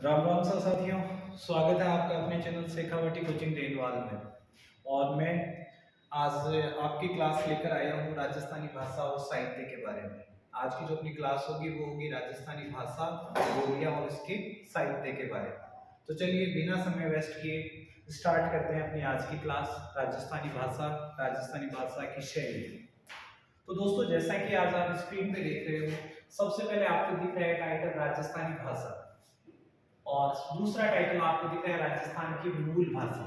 राम राम सा साथियों। स्वागत है आपका अपने चैनल शेखावटी कोचिंग रेनवाल में। और मैं आज आपकी क्लास लेकर आया हूँ राजस्थानी भाषा और साहित्य के बारे में। आज की जो अपनी क्लास होगी वो होगी राजस्थानी भाषा, बोलियां और इसके साहित्य के बारे में। तो चलिए बिना समय वेस्ट किए स्टार्ट करते हैं अपनी आज की क्लास। राजस्थानी भाषा की शैली। तो दोस्तों, जैसा कि आज आप स्क्रीन पे देख रहे हो, सबसे पहले आपको दिख रहा है टाइटल राजस्थानी भाषा, और दूसरा टाइटल आपको दिख रहा है राजस्थान की मूल भाषा।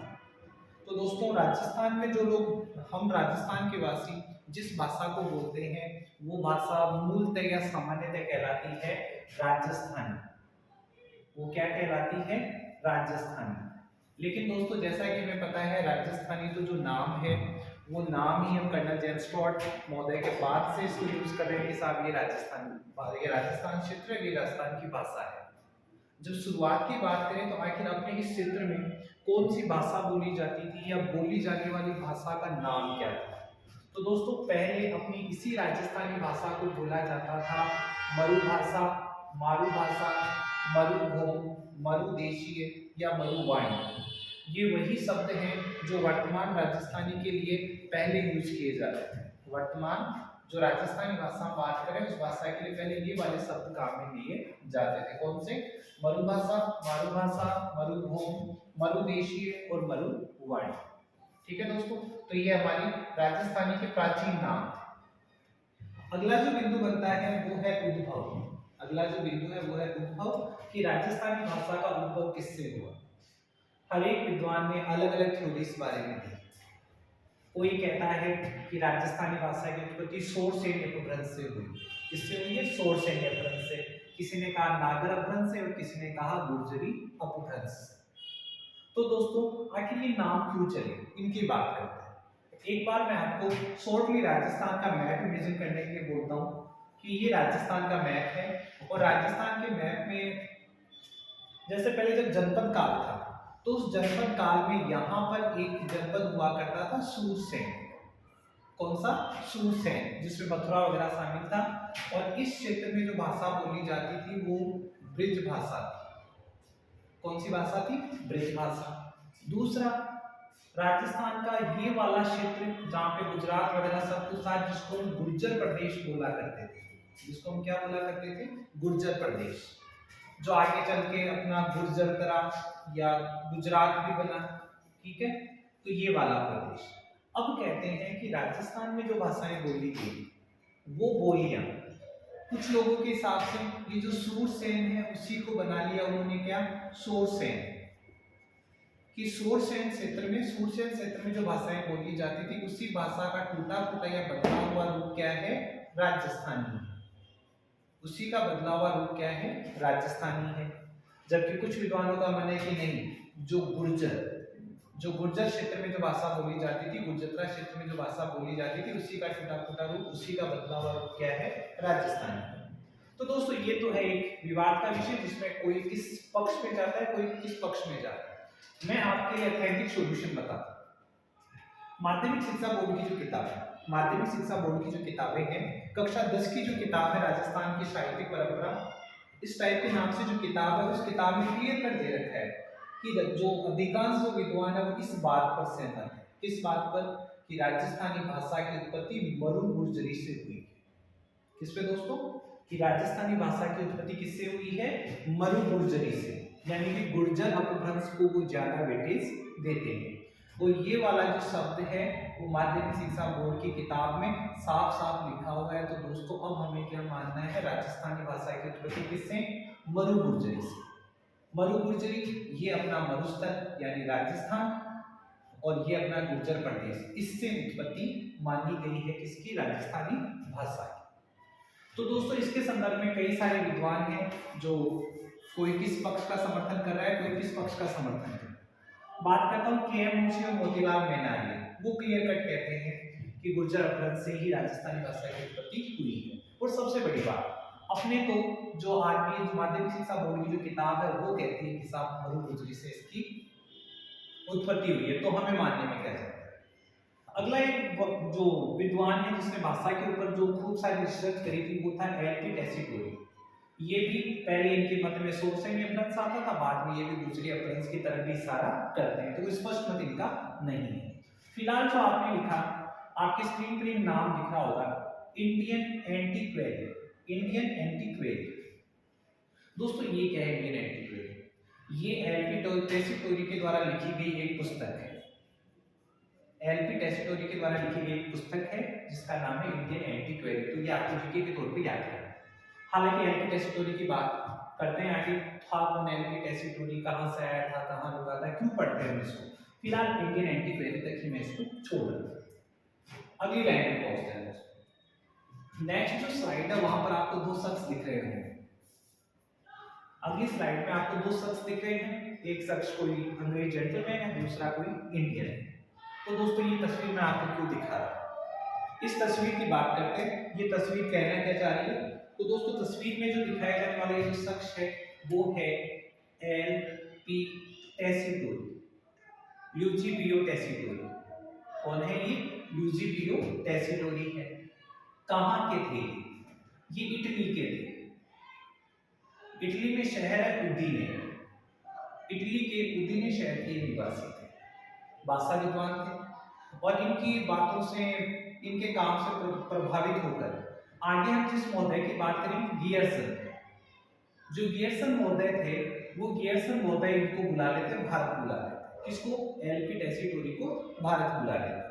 तो दोस्तों, राजस्थान में जो लोग, हम राजस्थान के वासी जिस भाषा को बोलते हैं वो भाषा मूलतः या सामान्यतः कहलाती है राजस्थानी। वो क्या कहलाती है? राजस्थानी। लेकिन दोस्तों, जैसा कि हमें पता है राजस्थानी तो जो नाम है वो नाम ही हम कर्नल जेम्स टॉड महोदय के बाद से इसको यूज कर रहे हैं कि साहब ये राजस्थान क्षेत्र है, ये राजस्थान की भाषा है। जब शुरुआत की बात करें तो आखिर अपने इस क्षेत्र में कौन सी भाषा बोली जाती थी या बोली जाने वाली भाषा का नाम क्या था? तो दोस्तों, पहले अपनी इसी राजस्थानी भाषा को बोला जाता था मरु भाषा, मारू भाषा, मरुभूम, मरुदेशीय या मरुवाणी। ये वही शब्द हैं जो वर्तमान राजस्थानी के लिए पहले यूज किए जाते थे। वर्तमान जो राजस्थानी भाषा हम बात करें उस भाषा के लिए पहले ये वाले शब्द काम में लिए जाते थे। कौन से? मरुभाषा, मारुभाषा, मरुभूम, मरुदेशीय और मरुवाणी। ठीक है दोस्तों, तो ये हमारी राजस्थानी के प्राचीन नाम थे। अगला जो बिंदु बनता है वो है उद्भव। अगला जो बिंदु है वो है उद्भव, कि राजस्थानी भाषा का उद्भव किससे हुआ। हर एक विद्वान ने अलग अलग थ्योरी इस बारे में दी। कोई कहता है कि राजस्थानी भाषा की उत्पत्ति शोरसेन अपभ्रंश से हुई। किससे हुई है? शोरसेन अपभ्रंश से। किसी ने कहा नागर अपभ्रंश से और किसी ने कहा गुर्जरी अपभ्रंश से। तो दोस्तों, आखिर ये नाम क्यों चले, इनकी बात करते हैं। एक बार मैं आपको शॉर्टली राजस्थान का मैप इमेजिन करने के लिए बोलता हूँ कि ये राजस्थान का मैप है, और राजस्थान के मैप में जैसे पहले जब जनपद काल था तो उस जनपद काल में यहाँ पर एक जनपद हुआ करता था सूरसेन। कौन सा? सूरसेन, जिसमें मथुरा वगैरह शामिल था। और इस क्षेत्र में जो भाषा बोली जाती थी वो ब्रिज भाषा थी। कौन सी भाषा थी? ब्रिज भाषा। दूसरा, राजस्थान का ये वाला क्षेत्र जहाँ पे गुजरात वगैरह सब कुछ था, जिसको हम गुर्जर प्रदेश बोला करते थे। जिसको हम क्या बोला करते थे? गुर्जर प्रदेश। जो आगे चल के अपना गुर्जर तरा या गुजरात भी बना। ठीक है, तो ये वाला प्रदेश। अब कहते हैं कि राजस्थान में जो भाषाएं बोली गई वो बोलियां, कुछ लोगों के हिसाब से ये जो सूरसेन है उसी को बना लिया उन्होंने, क्या? शोरसेन। कि सूरसेन क्षेत्र में जो भाषाएं बोली जाती थी उसी भाषा का टूटा फूटा या बदला हुआ रूप क्या है? राजस्थानी है। उसी का बदला हुआ रूप क्या है? राजस्थानी है। जबकि कुछ विद्वानों का मानना है कि नहीं, जो गुर्जर क्षेत्र में जो भाषा बोली जाती थी, गुर्जरा क्षेत्र में जो भाषा बोली जाती थी, उसी का टूटा फूटा रूप, उसी का बदला हुआ रूप क्या है? राजस्थानी। तो दोस्तों, ये तो है एक विवाद का विषय जिसमें कोई किस पक्ष में जाता है, कोई किस पक्ष में जाता है। मैं आपके लिए अथेंटिक सॉल्यूशन बताता हूं। माध्यमिक शिक्षा बोर्ड की जो किताब है, माध्यमिक शिक्षा बोर्ड की जो किताबें हैं, कक्षा 10 की जो किताब है राजस्थान की साहित्यिक परंपरा, इस टाइप के नाम से जो किताब है, उस किताब में क्लियर कर दे रखा है कि जो अधिकांश जो विद्वान है वो इस बात पर सहमत है। किस बात पर? कि राजस्थानी भाषा की उत्पत्ति मरु गुर्जरी से हुई है। किस पे दोस्तों? कि राजस्थानी भाषा की उत्पत्ति किससे हुई है? मरु गुर्जरी से। यानी कि गुर्जर अपभ्रंश को वो ज्यादा वेटेज देते हैं। तो ये वाला जो शब्द है वो माध्यमिक शिक्षा बोर्ड की किताब में साफ साफ लिखा हुआ है। तो दोस्तों, अब हमें क्या मानना है? राजस्थानी भाषा की उत्पत्ति किससे? मरु गुर्जरी से। मरु गुर्जरी ये अपना मरुस्थल यानी राजस्थान, और ये अपना गुर्जर प्रदेश, इससे उत्पत्ति मानी गई है किसकी? राजस्थानी भाषा की। तो दोस्तों, इसके संदर्भ में कई सारे विद्वान हैं जो कोई किस पक्ष का समर्थन कर रहा है, कोई किस पक्ष का समर्थन कर रहा है। बात करता हूँ के.एम. मुंशी और मोतीलाल मेहनारिया। वो क्लियर कट कहते हैं कि गुर्जर अपभ्रंश से ही राजस्थानी भाषा की उत्पत्ति हुई है। और सबसे बड़ी बात, अपने तो जो आरबीए माध्यमिक शिक्षा बोर्ड की जो किताब है वो कहती है कि साहब मरु गुर्जरी से इसकी उत्पत्ति हुई है, तो हमें मानने में क्या जाता है। अगला एक जो विद्वान है जिसने भाषा के ऊपर जो खूब सारी रिसर्च करी थी वो था एल.पी. टेसीटोरी। ये भी पहले इनके मत में सोर्स सेमी अपरेंस आता था, बाद में ये भी दूसरी अपरेंस की तरफ भी इशारा करते हैं, तो स्पष्ट मत इनका नहीं है। फिलहाल जो आपने लिखा, आपके स्क्रीन पर नाम दिख रहा होगा, इंडियन एंटीक्वेरी। इंडियन एंटीक्वेरी दोस्तों ये क्या है? इंडियन एंटीक्वेरी ये एलपी टेसीटोरी के द्वारा लिखी गई एक पुस्तक है। एलपी टेसीटोरी के द्वारा लिखी गई एक पुस्तक है जिसका नाम है इंडियन एंटीक्वेरी। तो ये आपको जीके के तौर पे याद है। हालांकि एलपी टेसीटोरी की बात करते हैं आगे, था कौन एलपी टेसीटोरी, कहां से आया था, कहां रुका था, क्यों पढ़ते हैं इसको। फिलहाल इंडियन एंटीक्वेरी तक ही मैं इसको छोड़ रहा हूं। अगली लाइन पे पहुंचते हैं। नेक्स्ट जो स्लाइड है वहां पर आपको दो शख्स दिख रहे होंगे। अगली स्लाइड में आपको दो शख्स दिख रहे हैं, एक शख्स कोई अंग्रेज जेंटलमैन है, दूसरा कोई इंडियन है। तो दोस्तों ये तस्वीर मैं आपको क्यों दिखा रहा हूं, इस तस्वीर की बात करते हैं। ये तस्वीर कहना क्या चाह रही है? तो दोस्तों तस्वीर में जो दिखाया जाने वाला ये जो शख्स है वो है एलपी टेसीटोरी, ल्यूजिबियो टेसीटोरी। कौन है ये? ल्यूजिबियो टेसीटोरी है। कहां के थे ये? इटली के थे। इटली में शहर है उदीने। इटली के उदीने शहर के निवासी थे, भाषा विद्वान थे और इनकी बातों से, इनके काम से प्रभावित होकर आगे हम जिस महोदय की बात करेंगे, गियर्सन। जो गियर्सन महोदय थे वो गियर्सन महोदय इनको बुला लेते, भारत बुला लेते। किसको? एलपी टेसीटोरी को भारत बुला लेते।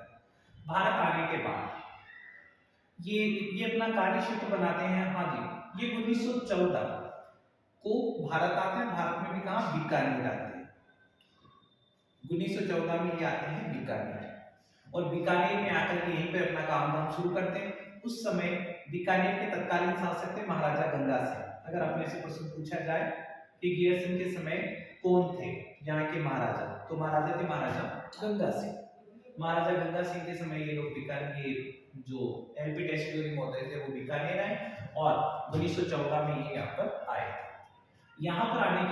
भारत आने के बाद ये अपना कार्य क्षेत्र बनाते हैं। हाँ जी, ये 1914 को भारत आते हैं। भारत में भी कहा? बीकानेर आते हैं। 1914 में ये आते हैं बीकानेर, और बीकानेर में आकर के यहीं पे अपना काम धाम शुरू करते हैं। उस समय बीकानेर के तत्कालीन शासक थे महाराजा गंगा सिंह। अगर अपने से प्रश्न पूछा जाए कि गियर्सन के समय कौन थे यहाँ के महाराजा, तो महाराजा थे महाराजा गंगा सिंह। महाराजा गंगा सिंह के समय ये लोग बीकानेर, जो एलपी टेसीटोरी महोदय थे वो बीकानेर आए और 1914 में ये यहाँ पर आए। यहाँ पर आने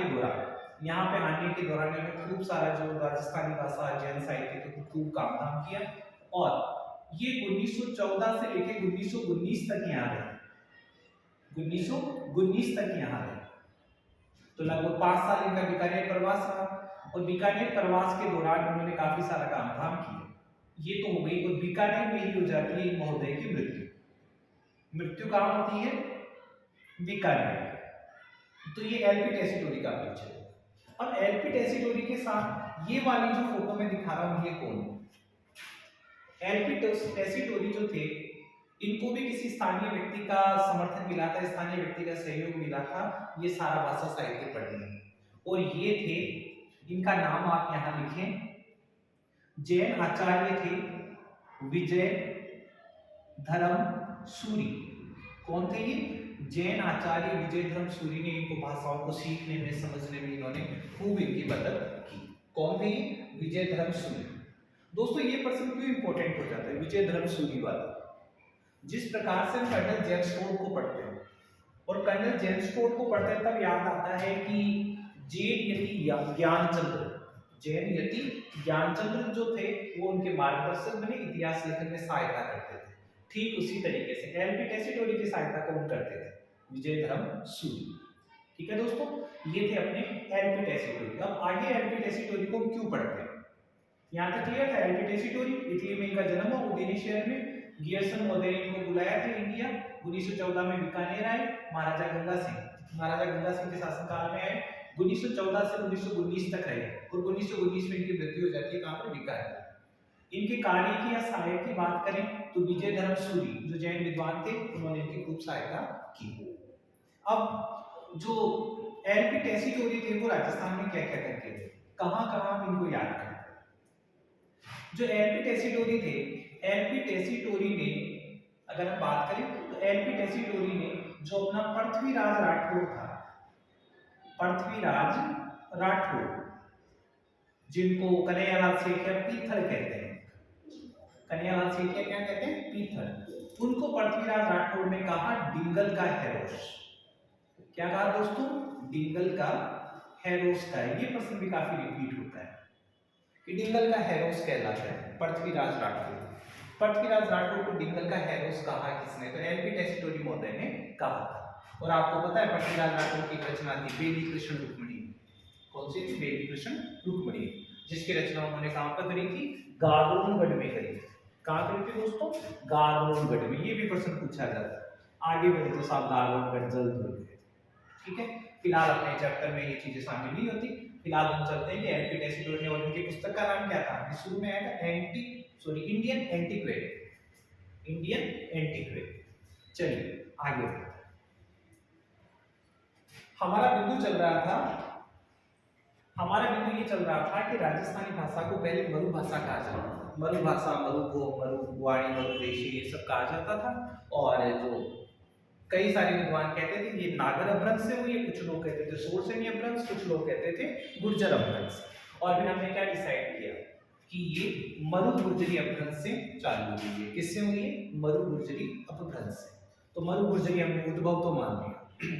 के दौरान इन्होंने खूब सारा जो राजस्थानी भाषा, जैन साहित्य को खूब काम धाम किया और ये 1914 से लेकर 1919 तक यहाँ रहे। 1919 तक यहाँ रहे, तो लगभग 5 साल इनका बीकानेर प्रवास रहा और बीकानेर प्रवास के दौरान उन्होंने काफी सारा काम धाम किया। ये तो हो गई, और बीकानेर में ही हो जाती है महोदय की मृत्यु। मृत्यु कहाँ होती है? बीकानेर। तो ये एलपी टेसीटोरी का परिचय। अब एलपी टेसीटोरी के साथ ये वाली जो फोटो में दिखा रहा हूं, ये कौन है? एलपी टेसीटोरी जो थे, इनको भी किसी स्थानीय व्यक्ति का समर्थन मिला था, स्थानीय व्यक्ति का सहयोग मिला था ये सारा भाषा साहित्य पढ़ने में। और ये थे, इनका नाम आप यहां लिखें, जैन आचार्य थे विजय धर्म सूरी। कौन थे ये? जैन आचार्य विजय धर्म सूरी ने इनको भाषाओं को सीखने में, समझने में इन्होंने खूब इनकी मदद की। कौन थे ये? विजय धर्म सूरी। दोस्तों ये प्रश्न क्यों इंपॉर्टेंट हो जाता है? विजय धर्म सूरी वाला, जिस प्रकार से हम कर्नल जेम्स टोड को पढ़ते हैं और कर्नल जेम्स टोड को पढ़ते हैं तब याद आता है कि जैन यति ज्ञानचंद्र, जैन यति ज्ञानचंद्र जो थे वो उनके मार्गदर्शक बने, इतिहास लेखन में सहायता करते थे। ठीक उसी तरीके से एलपी टेसीटोरी की सहायता कौन करते थे? विजय धर्म सूरी। ठीक है दोस्तों, ये थे अपने एलपी टेसीटोरी। अब आगे एलपी टेसीटोरी को क्यों पढ़ते हैं, यहाँ तक क्लियर था? एलपी टेसीटोरी, इटली में इनका जन्म हुआ, उदयनी शहर में। गियर्सन महोदय ने इनको बुलाया था इंडिया। 1914 में बीकानेर आए महाराजा गंगा सिंह के शासनकाल में आए। 1914 से 1919 तक रहे और 1919 में इनकी मृत्यु हो जाती है कहां पर? बीकानेर। इनके कार्य की या सहायक की बात करें तो विजय धर्म सूरी जो जैन विद्वान थे उन्होंने इनकी खूब सहायता की। अब जो एलपी टेसीटोरी थे वो राजस्थान में क्या क्या करते थे, कहां कहां हम इनको याद करते हैं? जो एलपी टेसीटोरी थे, एलपी टेसीटोरी ने, अगर हम बात करें तो एलपी टेसीटोरी ने जो अपना पृथ्वीराज राठौर था, पृथ्वीराज राठौर जिनको कन्हैयालाल सेठिया पीथल कहते हैं, कन्हैयालाल सेठिया क्या कहते हैं? पीथल। उनको पृथ्वीराज राठौर ने कहा डिंगल का हैरोस। क्या कहा दोस्तों? डिंगल का हैरोस का। ये प्रश्न भी काफी रिपीट होता है कि डिंगल का हैरोस कहलाता है पृथ्वीराज राठौर। पृथ्वीराज राठौर को डिंगल का हैरोस कहा किसने? तो एलपी टेसीटोरी महोदय ने कहा था। और आपको पता है पट्टीलाल राठौर की रचना थी बेली कृष्ण रुक्मणी। कौन सी थी? बेली कृष्ण रुक्मणी, जिसकी रचना उन्होंने कहां पर करी थी? गागरोनगढ़ में करी थी। कहां करी थी दोस्तों? गागरोनगढ़ में। ये भी प्रश्न पूछा जाता है। आगे बढ़े तो साहब गागरोनगढ़ जल्द हो गए। ठीक है, फिलहाल अपने चैप्टर में ये चीजें शामिल नहीं होती। फिलहाल हम चलते हैं कि एलपी टेसीटोर ने, और उनकी पुस्तक का नाम क्या था? शुरू में आया था इंडियन एंटीक्वेट। इंडियन एंटीक्वेट। चलिए आगे बढ़ते हैं। हमारा बिंदु चल रहा था, हमारा बिंदु ये चल रहा था कि राजस्थानी भाषा को पहले मरु भाषा कहा जाता था। मरु भाषा, मरुभो, मरुवाणी, मरुदेशी, ये सब कहा जाता था। और जो कई सारे विद्वान कहते थे ये नागर अपभ्रंश से हुई है, कुछ लोग कहते थे शोरसेनी अपभ्रंश, कुछ लोग कहते थे गुर्जर अपभ्रंश। और फिर हमने क्या डिसाइड किया कि ये मरु गुर्जरी अपभ्रंश से चालू हुई है। किससे हुई है? मरु गुर्जरी अपभ्रंश से। तो मरु गुर्जरी हमने उद्भव तो मान लिया,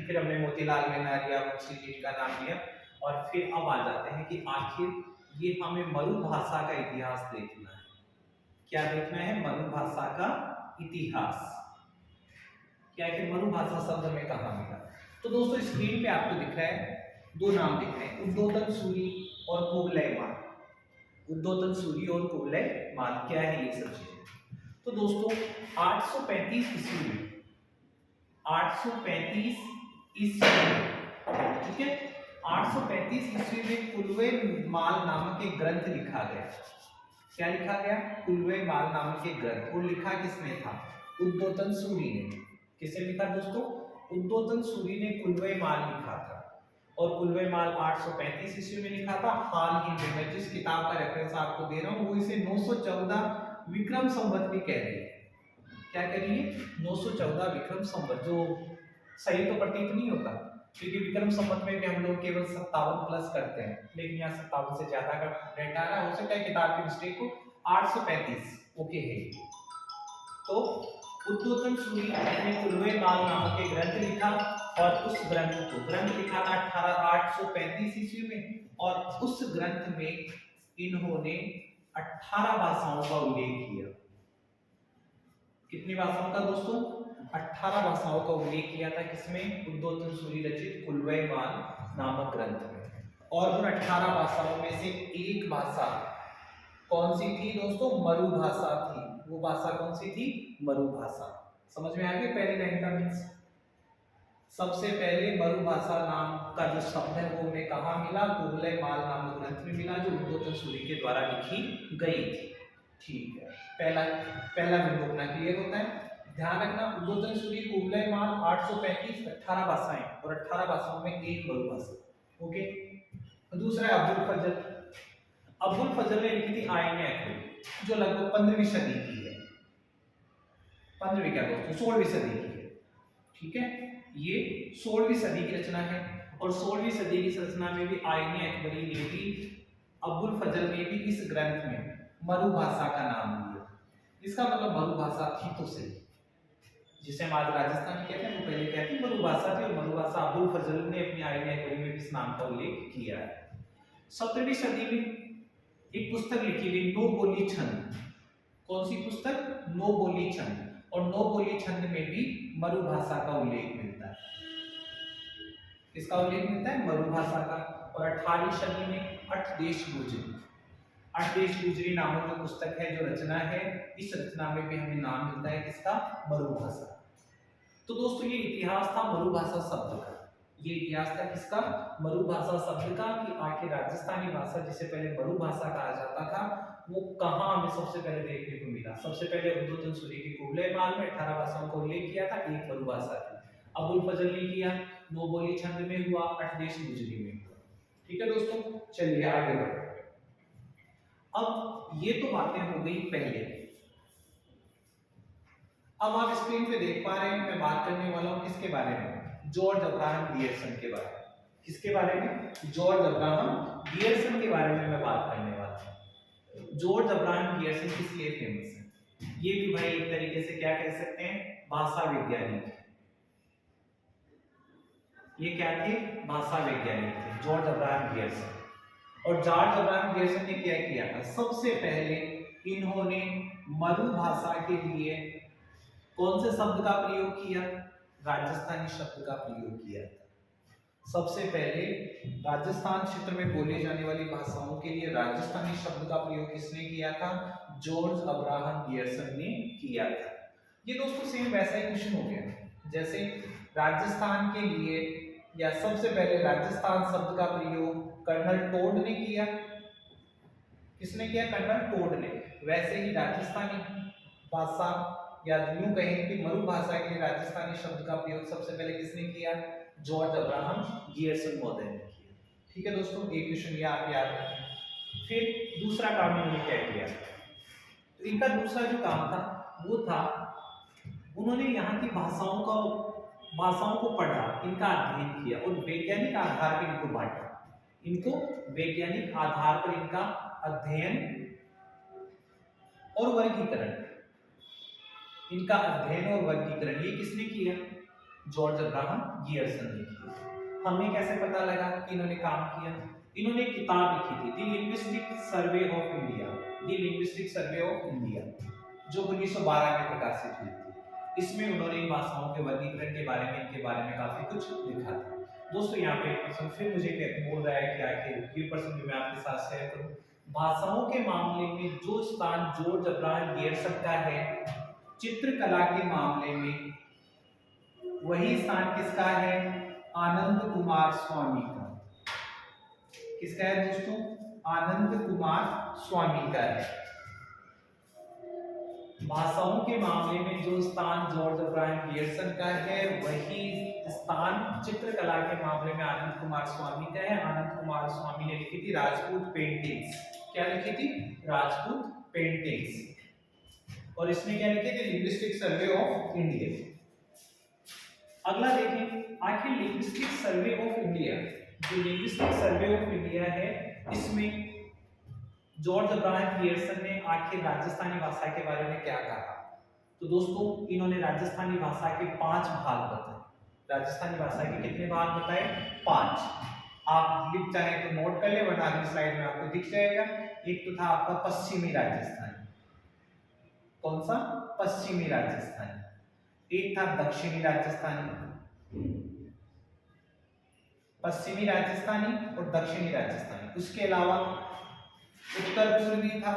फिर हमने मोतीलाल नेहरिया, मुंशी जी का नाम लिया, और फिर अब आ जाते हैं कि आखिर ये हमें मरु भाषा का इतिहास देखना है। क्या देखना है? मरु भाषा का इतिहास। क्या है कि मरु भाषा शब्द में कहां मिला? तो दोस्तों स्क्रीन पे आपको दिख रहा है, दो नाम दिख रहे हैं, उद्योतन सूरी और कुवलयमान। उद्योतन सूरी और कुवलयमान क्या है ये सब चीजें? तो दोस्तों 835 ईस्वी में, 835 ईस्वी में, ठीक है, 835 ईस्वी में कुलवैमाल नामक एक ग्रंथ लिखा गया। क्या लिखा गया? कुलवैमाल नामक एक ग्रंथ। और लिखा किसने था? उद्योतन सूरी ने। किसने लिखा दोस्तों? उद्योतन सूरी ने कुलवैमाल लिखा था। और कुलवैमाल 835 ईस्वी में लिखा था। हाल ही में मैं जिस किताब का रेफरेंस आपको दे रहा हूं वो इसे 914 विक्रम संवत भी कह रही है। क्या कह रही है? 914 विक्रम संवत। जो सही तो प्रतीत नहीं होता, क्योंकि विक्रम संवत में भी हम लोग केवल 57 प्लस करते हैं, लेकिन यहाँ 57 से ज्यादा का डेट आ रहा, हो सकता है किताब की मिस्टेक को। 835 ओके है। तो उद्योतन सूरी ने कुलवैमाल नामक एक ग्रंथ लिखा, और उस ग्रंथ लिखा था 835 ईस्वी में, और उस ग्रंथ में इन्होंने 18 भाषाओं का उल्लेख किया। कितनी भाषाओं का दोस्तों? 18 भाषाओं का उल्लेख किया था। किसमें? उद्योतन सूरी रचित कुलवैमाल नामक ग्रंथ में। और उन 18 भाषाओं में से एक भाषा कौन सी थी दोस्तों? मरु भाषा थी। वो भाषा कौन सी थी? मरु भाषा। समझ में आ गई पहली लाइन का मीन्स? सबसे पहले मरु भाषा नाम का जो शब्द है वो हमें कहाँ मिला? कुवलयमाल नामक ग्रंथ में मिला, जो उद्योतन सूरी के द्वारा लिखी गई थी। ठीक है, पहला बिंदु अपना क्लियर होता है। ध्यान रखना, उद्योतन सूरी, कुवलयमाल, 835, 18 भाषाएं, और 18 भाषाओं में एक मरु भाषा। ओके। दूसरा है अब्दुल फजल। अब्दुल फजल ने लिखी थी आईने अकबरी, जो लगभग 15वीं सदी की है। 15वीं क्या दोस्तों? 16वीं सदी की है। ठीक है, ये 16वीं सदी की रचना है। और 16वीं सदी की रचना में भी आईने अकबरी ने भी, अब्दुल फजल ने भी इस ग्रंथ में मरु भाषा का नाम लिया। इसका मतलब मरु भाषा थी तो सही, जिसे हम आज राजस्थान कहते हैं वो पहले कहते हैं मरु भाषा थी। और मरु भाषा अब्दुल फजल ने अपनी आईने अकबरी में इस नाम का उल्लेख किया है। 17वीं सदी में एक पुस्तक लिखी गई, नो बोली छंद। कौन सी पुस्तक? नो बोली छंद। और नो बोली छंद में भी मरु भाषा का उल्लेख मिलता है। किसका उल्लेख मिलता है? मरु भाषा का। और 18वीं सदी में अठदेश गुजरी, अठदेश गुजरी नामक जो पुस्तक है, जो रचना है, इस रचना में भी हमें नाम मिलता है किसका? मरु भाषा। तो दोस्तों ये इतिहास था मरु भाषा शब्द का। ये इतिहास था किसका? मरु भाषा शब्द का, कि आखिर राजस्थानी भाषा जिसे पहले मरु भाषा कहा जाता था वो कहाँ हमें सबसे पहले देखने को मिला। सबसे पहले उद्योतन सूरी की कुवलयमाल में 18 भाषाओं का उल्लेख किया था, एक मरु भाषा थी। अबुल फजल ने किया, नो बोली छंद में हुआ, अठदेश गुजरी में हुआ। ठीक है दोस्तों, चलिए आगे बढ़ते हैं। अब ये तो बातें हो गई पहले। अब आप स्क्रीन पे देख पा रहे हैं मैं बात करने वाला हूं किसके बारे में? जॉर्ज अब्राहम गियर्सन के बारे में। किसके बारे में? जॉर्ज अब्राहम गियर्सन के बारे में मैं बात करने वाला हूं। जॉर्ज अब्राहम गियर्सन किस लिए फेमस है? ये भी भाई एक तरीके से क्या कह सकते हैं? भाषा वैज्ञानिक। ये क्या थे? भाषा वैज्ञानिक थे, जॉर्ज अब्राहम गियर्सन। और जॉर्ज अब्राहम गियर्सन ने क्या किया था? सबसे पहले इन्होंने मरु भाषा के लिए कौन से शब्द का प्रयोग किया? राजस्थानी शब्द का प्रयोग किया था। सबसे पहले राजस्थान क्षेत्र में बोली जाने वाली भाषाओं के लिए राजस्थानी शब्द का प्रयोग किसने किया था? जॉर्ज अब्राहम गियर्सन ने किया था। ये दोस्तों सेम वैसा ही क्वेश्चन हो गया जैसे राजस्थान के लिए या सबसे पहले राजस्थान शब्द का प्रयोग कर्नल टोड ने किया। किसने किया? कर्नल टोड ने। वैसे ही राजस्थानी भाषा या यूं कहें कि मरु भाषा के लिए राजस्थानी शब्द का प्रयोग सबसे पहले किसने किया? जॉर्ज अब्राहम गियर्सन महोदय ने किया। ठीक है दोस्तों, एक क्वेश्चन ये आप याद रखें। फिर दूसरा काम इन्होंने क्या किया? तो इनका दूसरा जो काम था वो था उन्होंने यहाँ की भाषाओं को पढ़ा, इनका अध्ययन किया और वैज्ञानिक आधार पर इनको बांटा। इनको वैज्ञानिक आधार पर इनका अध्ययन और वर्गीकरण, इनका अध्ययन और वर्गीकरण ये किसने किया? जॉर्ज अब्राहम गियर्सन ने किया। हमें कैसे पता लगा कि इन्होंने काम किया? इन्होंने एक किताब लिखी थी, the linguistic survey of India, the linguistic survey of India, जो 1912 में प्रकाशित हुई थी। इसमें उन्होंने इन भाषाओं के वर्गीकरण के बारे में, इनके बारे में काफी कुछ लिखा था। दोस्तों यहाँ पे एक प्रश्न फिर मुझे बोल रहा है कि आखिर ये प्रश्न भी मैं आपके साथ शेयर करूं। भाषाओं के मामले में जो स्थान जॉर्ज अब्राहम गियर्सन का है, चित्रकला के मामले में वही स्थान किसका है? आनंद कुमार स्वामी का। किसका है दोस्तों? आनंद कुमार स्वामी का है। भाषाओं के मामले में जो स्थान जॉर्ज अब्राहम गियर्सन का है, वही स्थान चित्रकला के मामले में आनंद कुमार स्वामी का है। आनंद कुमार स्वामी ने लिखी थी राजपूत पेंटिंग्स। क्या लिखी थी? राजपूत पेंटिंग्स। और इसने क्या लिखी थी? Linguistic survey of India. अगला देखें, आखिर लिंग्विस्टिक सर्वे ऑफ इंडिया, जो लिंग्विस्टिक सर्वे ऑफ इंडिया है, इसमें जॉर्ज अब्राहम गियर्सन ने आखिर राजस्थानी भाषा के बारे में क्या कहा? तो दोस्तों इन्होंने राजस्थानी भाषा के 5 भाग बताए। राजस्थानी भाषा के कितने भाग बताए? 5। आप लिख चाहे तो नोट कर ले, वरना अगली स्लाइड में आपको दिख जाएगा। एक तो था आपका पश्चिमी राजस्थानी। कौन सा? पश्चिमी राजस्थानी। एक था दक्षिणी राजस्थानी, पश्चिमी राजस्थानी और दक्षिणी राजस्थानी। उसके अलावा उत्तर पूर्वी था,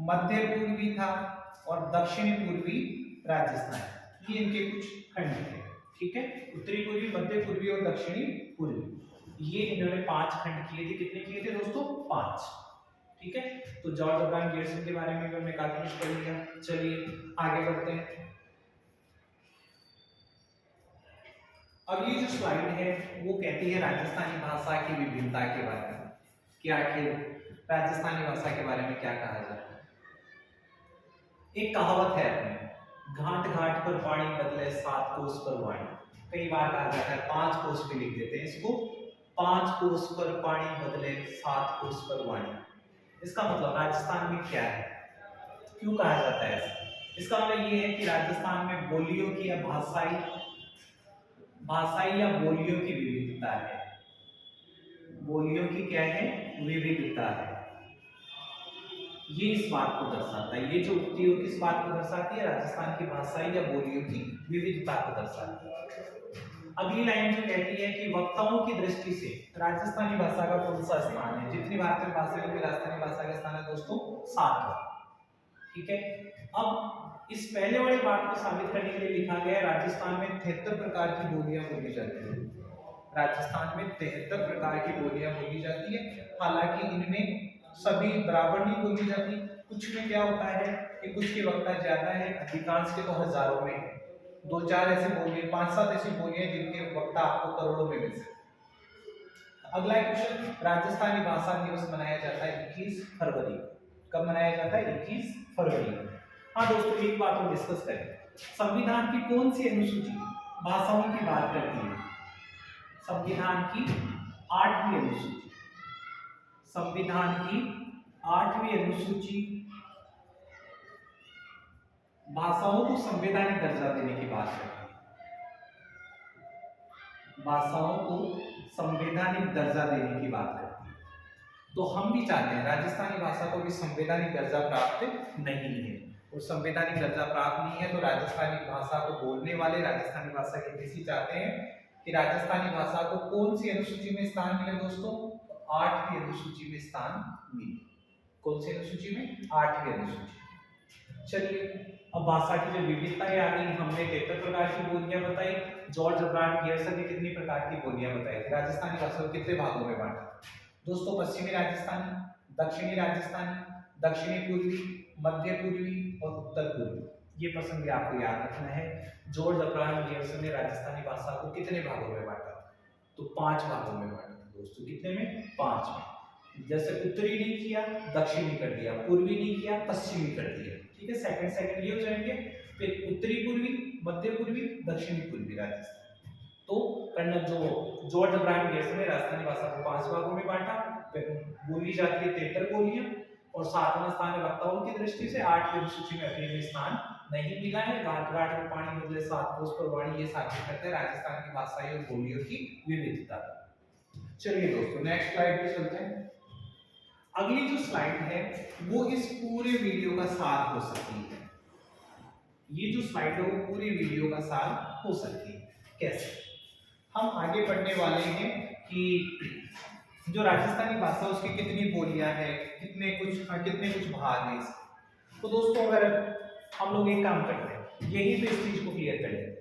मध्य पूर्वी था और दक्षिण पूर्वी राजस्थान। ये इनके कुछ खंड थे। ठीक है, उत्तरी पूर्वी, मध्य पूर्वी और दक्षिणी पूर्वी, ये इन्होंने 5 खंड किए थे। कितने किए थे दोस्तों? 5। ठीक है, तो जॉर्ज अब्राहम गियर्सन के बारे में भी हमने काफी कुछ पढ़ लिया। चलिए आगे बढ़ते हैं। अब ये जो स्लाइड है वो कहती है राजस्थानी भाषा की विभिन्नता के बारे में, कि आखिर राजस्थानी भाषा के बारे में क्या कहा जाता है। एक कहावत है अपने, घाट घाट पर पानी बदले 7 कोस पर वाणी। कई बार कहा जाता है, 5 कोस पे लिख देते हैं इसको, 5 कोस पर पानी बदले 7 कोस पर वाणी। इसका मतलब राजस्थान में क्या है, क्यों कहा जाता है ऐसा? इसका मतलब ये है कि राजस्थान में बोलियों की या भाषाई या बोलियों की विविधता है। बोलियों की क्या है? विविधता है। ये इस बात को दर्शाता है, ये जो उक्ति है किस बात को दर्शाती है? राजस्थान की भाषाई या बोलियों की विविधता को दर्शाती है। अगली लाइन जो कहती है कि वक्ताओं की दृष्टि से राजस्थानी भाषा का कौन सा स्थान है? जितनी भारतीय भाषाओं में राजस्थानी भाषा का स्थान है दोस्तों 7वां। ठीक है, अब इस पहले वाली बात को साबित करने के लिए लिखा गया है राजस्थान में 73 प्रकार की बोलियां बोली जाती है। राजस्थान में 73 प्रकार की बोलियां बोली जाती है। हालांकि इनमें सभी बराबर नहीं बोली जाती। कुछ में क्या होता है कि कुछ की वक्ता ज्यादा है, अधिकांश के तो हजारों में है। 2-4 ऐसी बोलियां, 5-7 ऐसी बोलियां जिनके वक्ता आपको करोड़ों में मिल सकते। अगला क्वेश्चन, राजस्थानी भाषा दिवस मनाया जाता है 21 फरवरी। कब मनाया जाता है? 21 फरवरी। हाँ दोस्तों, एक बात हम डिस्कस करें, संविधान की कौन सी अनुसूची भाषाओं की बात करती है? संविधान की 8वीं अनुसूची। संविधान की 8वीं अनुसूची भाषाओं को संवैधानिक दर्जा देने की बात करती है। भाषाओं को संवैधानिक दर्जा देने की बात करती है। तो हम भी चाहते हैं राजस्थानी भाषा को भी संवैधानिक दर्जा प्राप्त नहीं है। और संवैधानिक दर्जा प्राप्त नहीं है, तो राजस्थानी भाषा को बोलने वाले राजस्थानी भाषा के किसी चाहते हैं कि राजस्थानी भाषा को कौन सी अनुसूची में स्थान मिले दोस्तों? 8वीं अनुसूची में स्थान मिले। कौन सी अनुसूची में? 8वीं अनुसूची। चलिए, अब भाषा की जो विविधताएं आ गई, हमने 73 प्रकार की बोलियां बताई। जॉर्ज ब्रांड गियर्सन ने कितनी प्रकार की बोलियां बताई थी? राजस्थानी भाषा को कितने भागों में बांटा दोस्तों? पश्चिमी राजस्थानी, दक्षिणी राजस्थानी, दक्षिणी पूर्वी, मध्य पूर्वी और उत्तर पूर्वी। ये प्रसंग भी आपको याद रखना है। जॉर्ज ब्रांड गियर्सन ने राजस्थानी भाषा को कितने भागों में बांटा? तो 5 भागों में बांटा दोस्तों। कितने में? 5 में। जैसे उत्तरी नहीं किया, दक्षिणी कर दिया, पूर्वी नहीं किया, पश्चिमी कर दिया। ठीक है, सेकंड सेकंड ये हो जाएंगे। फिर उत्तरी पूर्वी, मध्य पूर्वी, दक्षिणी पूर्वी राजस्थान। तो कर्नल जो जॉर्ज ब्रांड गियर्सन ने राजस्थानी भाषा को 5 भागों में बांटा। बोली जाती है 73 बोलियां, और 7वां स्थान वक्ताओं की दृष्टि से 8वीं अनुसूची में अभी भी स्थान नहीं मिला है। घाट घाट में पानी बदले, 7 कोस पर वाणी, ये साबित करता है राजस्थान की भाषाई और बोलियों की विविधता। चलिए दोस्तों, नेक्स्ट स्लाइड पे चलते हैं। अगली जो स्लाइड है वो इस पूरे वीडियो का सार हो सकती है। ये जो स्लाइड है वो पूरे वीडियो का सार हो सकती है। कैसे? हम आगे पढ़ने वाले हैं कि जो राजस्थानी भाषा उसकी कितनी बोलियां हैं, कितने कुछ भाग हैं इसके। तो दोस्तों, अगर हम लोग एक काम करते हैं, यही पे इस चीज को क्लियर कर लेते हैं।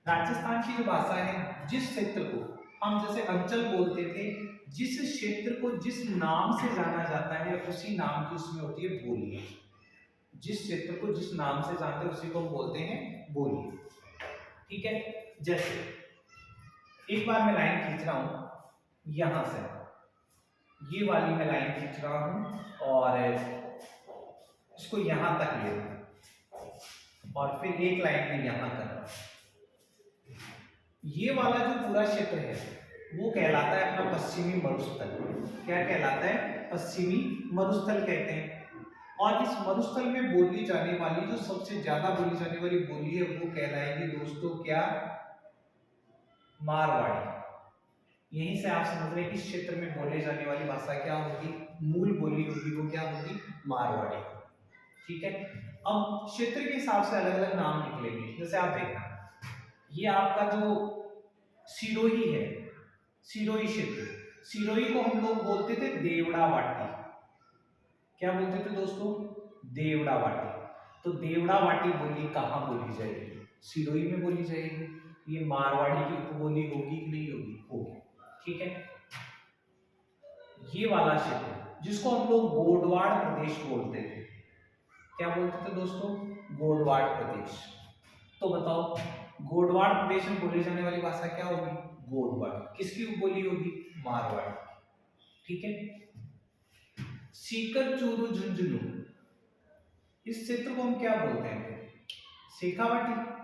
राजस्थान की जो भाषा है, जिस क्षेत्र को हम जैसे अंचल बोलते थे, जिस क्षेत्र को जिस नाम से जाना जाता है उसी नाम की उसमें होती है बोली। जिस क्षेत्र को जिस नाम से जानते हैं उसी को हम बोलते हैं बोली। ठीक है, जैसे एक बार मैं लाइन खींच रहा हूं यहां से, ये वाली मैं लाइन खींच रहा हूं और इसको यहां तक ले रहा हूं और फिर एक लाइन में यहां कर रहा हूं। ये वाला जो पूरा क्षेत्र है वो कहलाता है अपना पश्चिमी मरुस्थल। क्या कहलाता है? पश्चिमी मरुस्थल कहते हैं। और इस मरुस्थल में बोली जाने वाली जो सबसे ज्यादा बोली जाने वाली बोली है वो कहलाएगी दोस्तों क्या? मारवाड़ी। यहीं से आप समझ रहे हैं कि इस क्षेत्र में बोले जाने वाली भाषा क्या होगी? मूल बोली होगी वो क्या होगी? मारवाड़ी। ठीक है, अब क्षेत्र के हिसाब से अलग अलग नाम निकलेंगे। जैसे आप देखना, ये आपका जो सिरोही है, सिरोही क्षेत्र, सिरोही को हम लोग बोलते थे देवड़ा वाटी। क्या बोलते थे दोस्तों? देवड़ा वाटी। तो देवड़ा वाटी बोली कहाँ बोली जाएगी? सिरोही में बोली जाएगी। ये मारवाड़ी की उपबोली होगी कि नहीं होगी? होगी। ठीक है, ये वाला क्षेत्र जिसको हम लोग गोडवाड़ प्रदेश बोलते थे, क्या बोलते थे दोस्तों? गोडवाड़ प्रदेश। तो बताओ, गोडवाड़ प्रदेश में बोली जाने वाली भाषा क्या होगी? गोडवाड़। किसकी उपबोली होगी? मारवाड़ी। ठीक है, सीकर चूरू झुंझुनू, इस क्षेत्र को हम क्या बोलते हैं? शेखावाटी।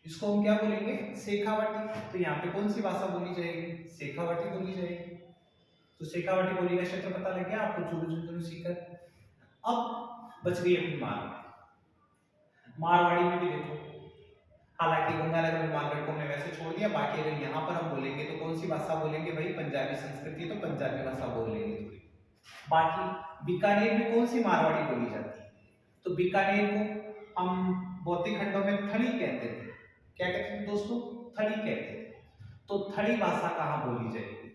इसको हम क्या बोलेंगे? शेखावाटी। तो यहाँ पे कौन सी भाषा बोली जाएगी? शेखावाटी बोली जाएगी। तो शेखावाटी बोली का क्षेत्र पता लग गया आपको, चूरू झुंझुनू सीकर। अब बच गई अपनी मारवाड़ी। मारवाड़ी में भी देखो, हालांकि गंगानगर और मारवाड़ को हमने वैसे छोड़ दिया, बाकी अगर यहाँ पर हम बोलेंगे तो कौन सी भाषा बोलेंगे भाई? पंजाबी संस्कृति, तो पंजाबी भाषा बोल लेंगे थोड़ी। बाकी बीकानेर में कौन सी मारवाड़ी बोली जाती है? तो बीकानेर को हम भौतिक खंडों में थड़ी कहते थे। क्या कहते थे दोस्तों? थड़ी कहते थे। तो थड़ी भाषा कहाँ बोली जाएगी?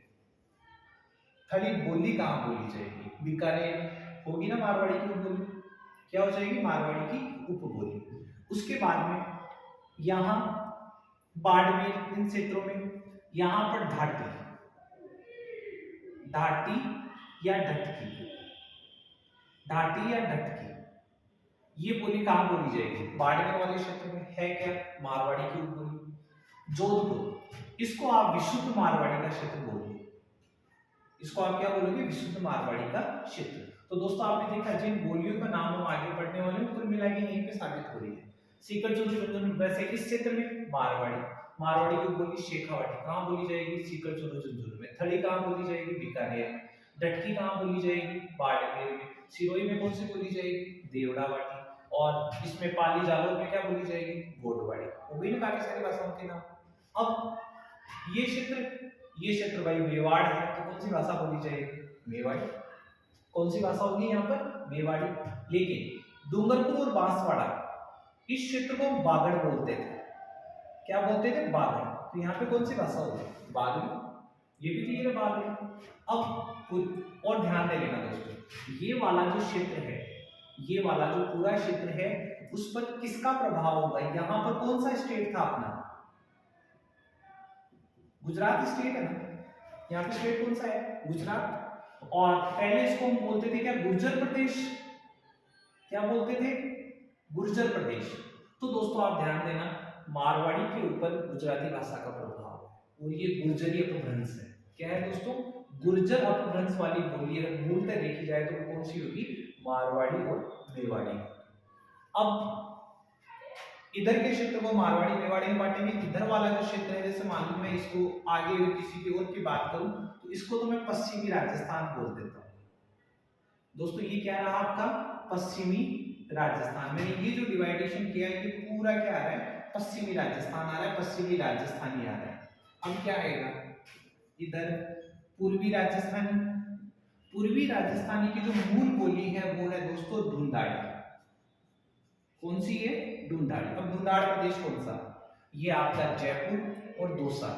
थड़ी बोली कहाँ बोली जाएगी? बीकानेर होगी ना मारवाड़ी की उपबोली। क्या हो जाएगी? मारवाड़ी की उपबोली। उसके बाद में यहाँ बाड़मेर, इन क्षेत्रों में यहाँ पर ढाटी, ढाटी या ढटकी, ढाटी या ढटकी, ये बोली कहाँ बोली जाएगी? बाड़मेर वाले क्षेत्र में। है क्या? मारवाड़ी की उपबोली। जोधपुर, इसको आप विशुद्ध मारवाड़ी का क्षेत्र बोलोगे। इसको आप क्या बोलोगे? विशुद्ध मारवाड़ी का क्षेत्र। तो दोस्तों, आपने देखा जिन बोलियों का नाम हम आगे पढ़ने वाले हैं कुल मिला के यहीं पे साबित हो रही है। सीकर चूरू झुंझुनू, वैसे इस क्षेत्र में मारवाड़ी, मारवाड़ी की बोली शेखावाटी। कहाँ बोली जाएगी? सीकर चूरू झुंझुनू में। थड़ी कहाँ बोली जाएगी? बीकानेर में। ढटकी कहाँ बोली जाएगी? बाड़मेर में। सिरोही में कौन सी बोली जाएगी? देवड़ा वाटी। और इसमें पाली जालौर में क्या बोली जाएगी? गोडवाड़ी। हो गई ना काफी सारी भाषाओं के नाम। अब ये क्षेत्र भाई मेवाड़ है, तो कौन सी भाषा बोली जाएगी? मेवाड़ी। कौन सी भाषा होगी यहाँ पर? मेवाड़ी। लेकिन डूंगरपुर और बांसवाड़ा इस क्षेत्र को हम बागड़ बोलते थे। क्या बोलते थे? बागड़। तो यहाँ पे कौन सी भाषा होगी? बागड़ी। ये भी क्लियर है, बागड़ी। अब और ध्यान दे लेना दोस्तों, ये वाला जो क्षेत्र है, ये वाला जो पूरा क्षेत्र है, उस पर किसका प्रभाव होगा? यहाँ पर कौन सा स्टेट था अपना? गुजरात स्टेट है ना। यहाँ पे स्टेट कौन सा है? गुजरात। और पहले इसको हम बोलते थे क्या? गुर्जर प्रदेश। क्या बोलते थे? गुर्जर प्रदेश। तो दोस्तों आप ध्यान देना, मारवाड़ी के ऊपर गुजराती भाषा का प्रभाव है और ये गुर्जरी अपभ्रंश है। क्या है दोस्तों? गुर्जर अपभ्रंश वाली बोली अगर मूलतः देखी जाए तो कौन सी होगी? मारवाड़ी और मेवाड़ी। अब इधर के क्षेत्र को मारवाड़ी मेवाड़ी में बांटेंगे। इधर वाला जो क्षेत्र है, जैसे मान लो मैं इसको आगे किसी की और की बात करूं तो इसको तो मैं पश्चिमी राजस्थान बोल देता हूं। दोस्तों ये क्या रहा आपका? पश्चिमी राजस्थान। मैंने ये जो डिवाइडेशन किया है ये पूरा क्या आ रहा है? पश्चिमी राजस्थान आ रहा है, पश्चिमी राजस्थानी आ रहा है। अब क्या आएगा इधर? पूर्वी राजस्थानी। पूर्वी राजस्थानी की जो मूल बोली है वो है दोस्तों ढूंढाड़ी। कौन सी है? ढूंढाड़ी। अब ढूंढाड़ प्रदेश कौन सा? ये आपका जयपुर और दौसा।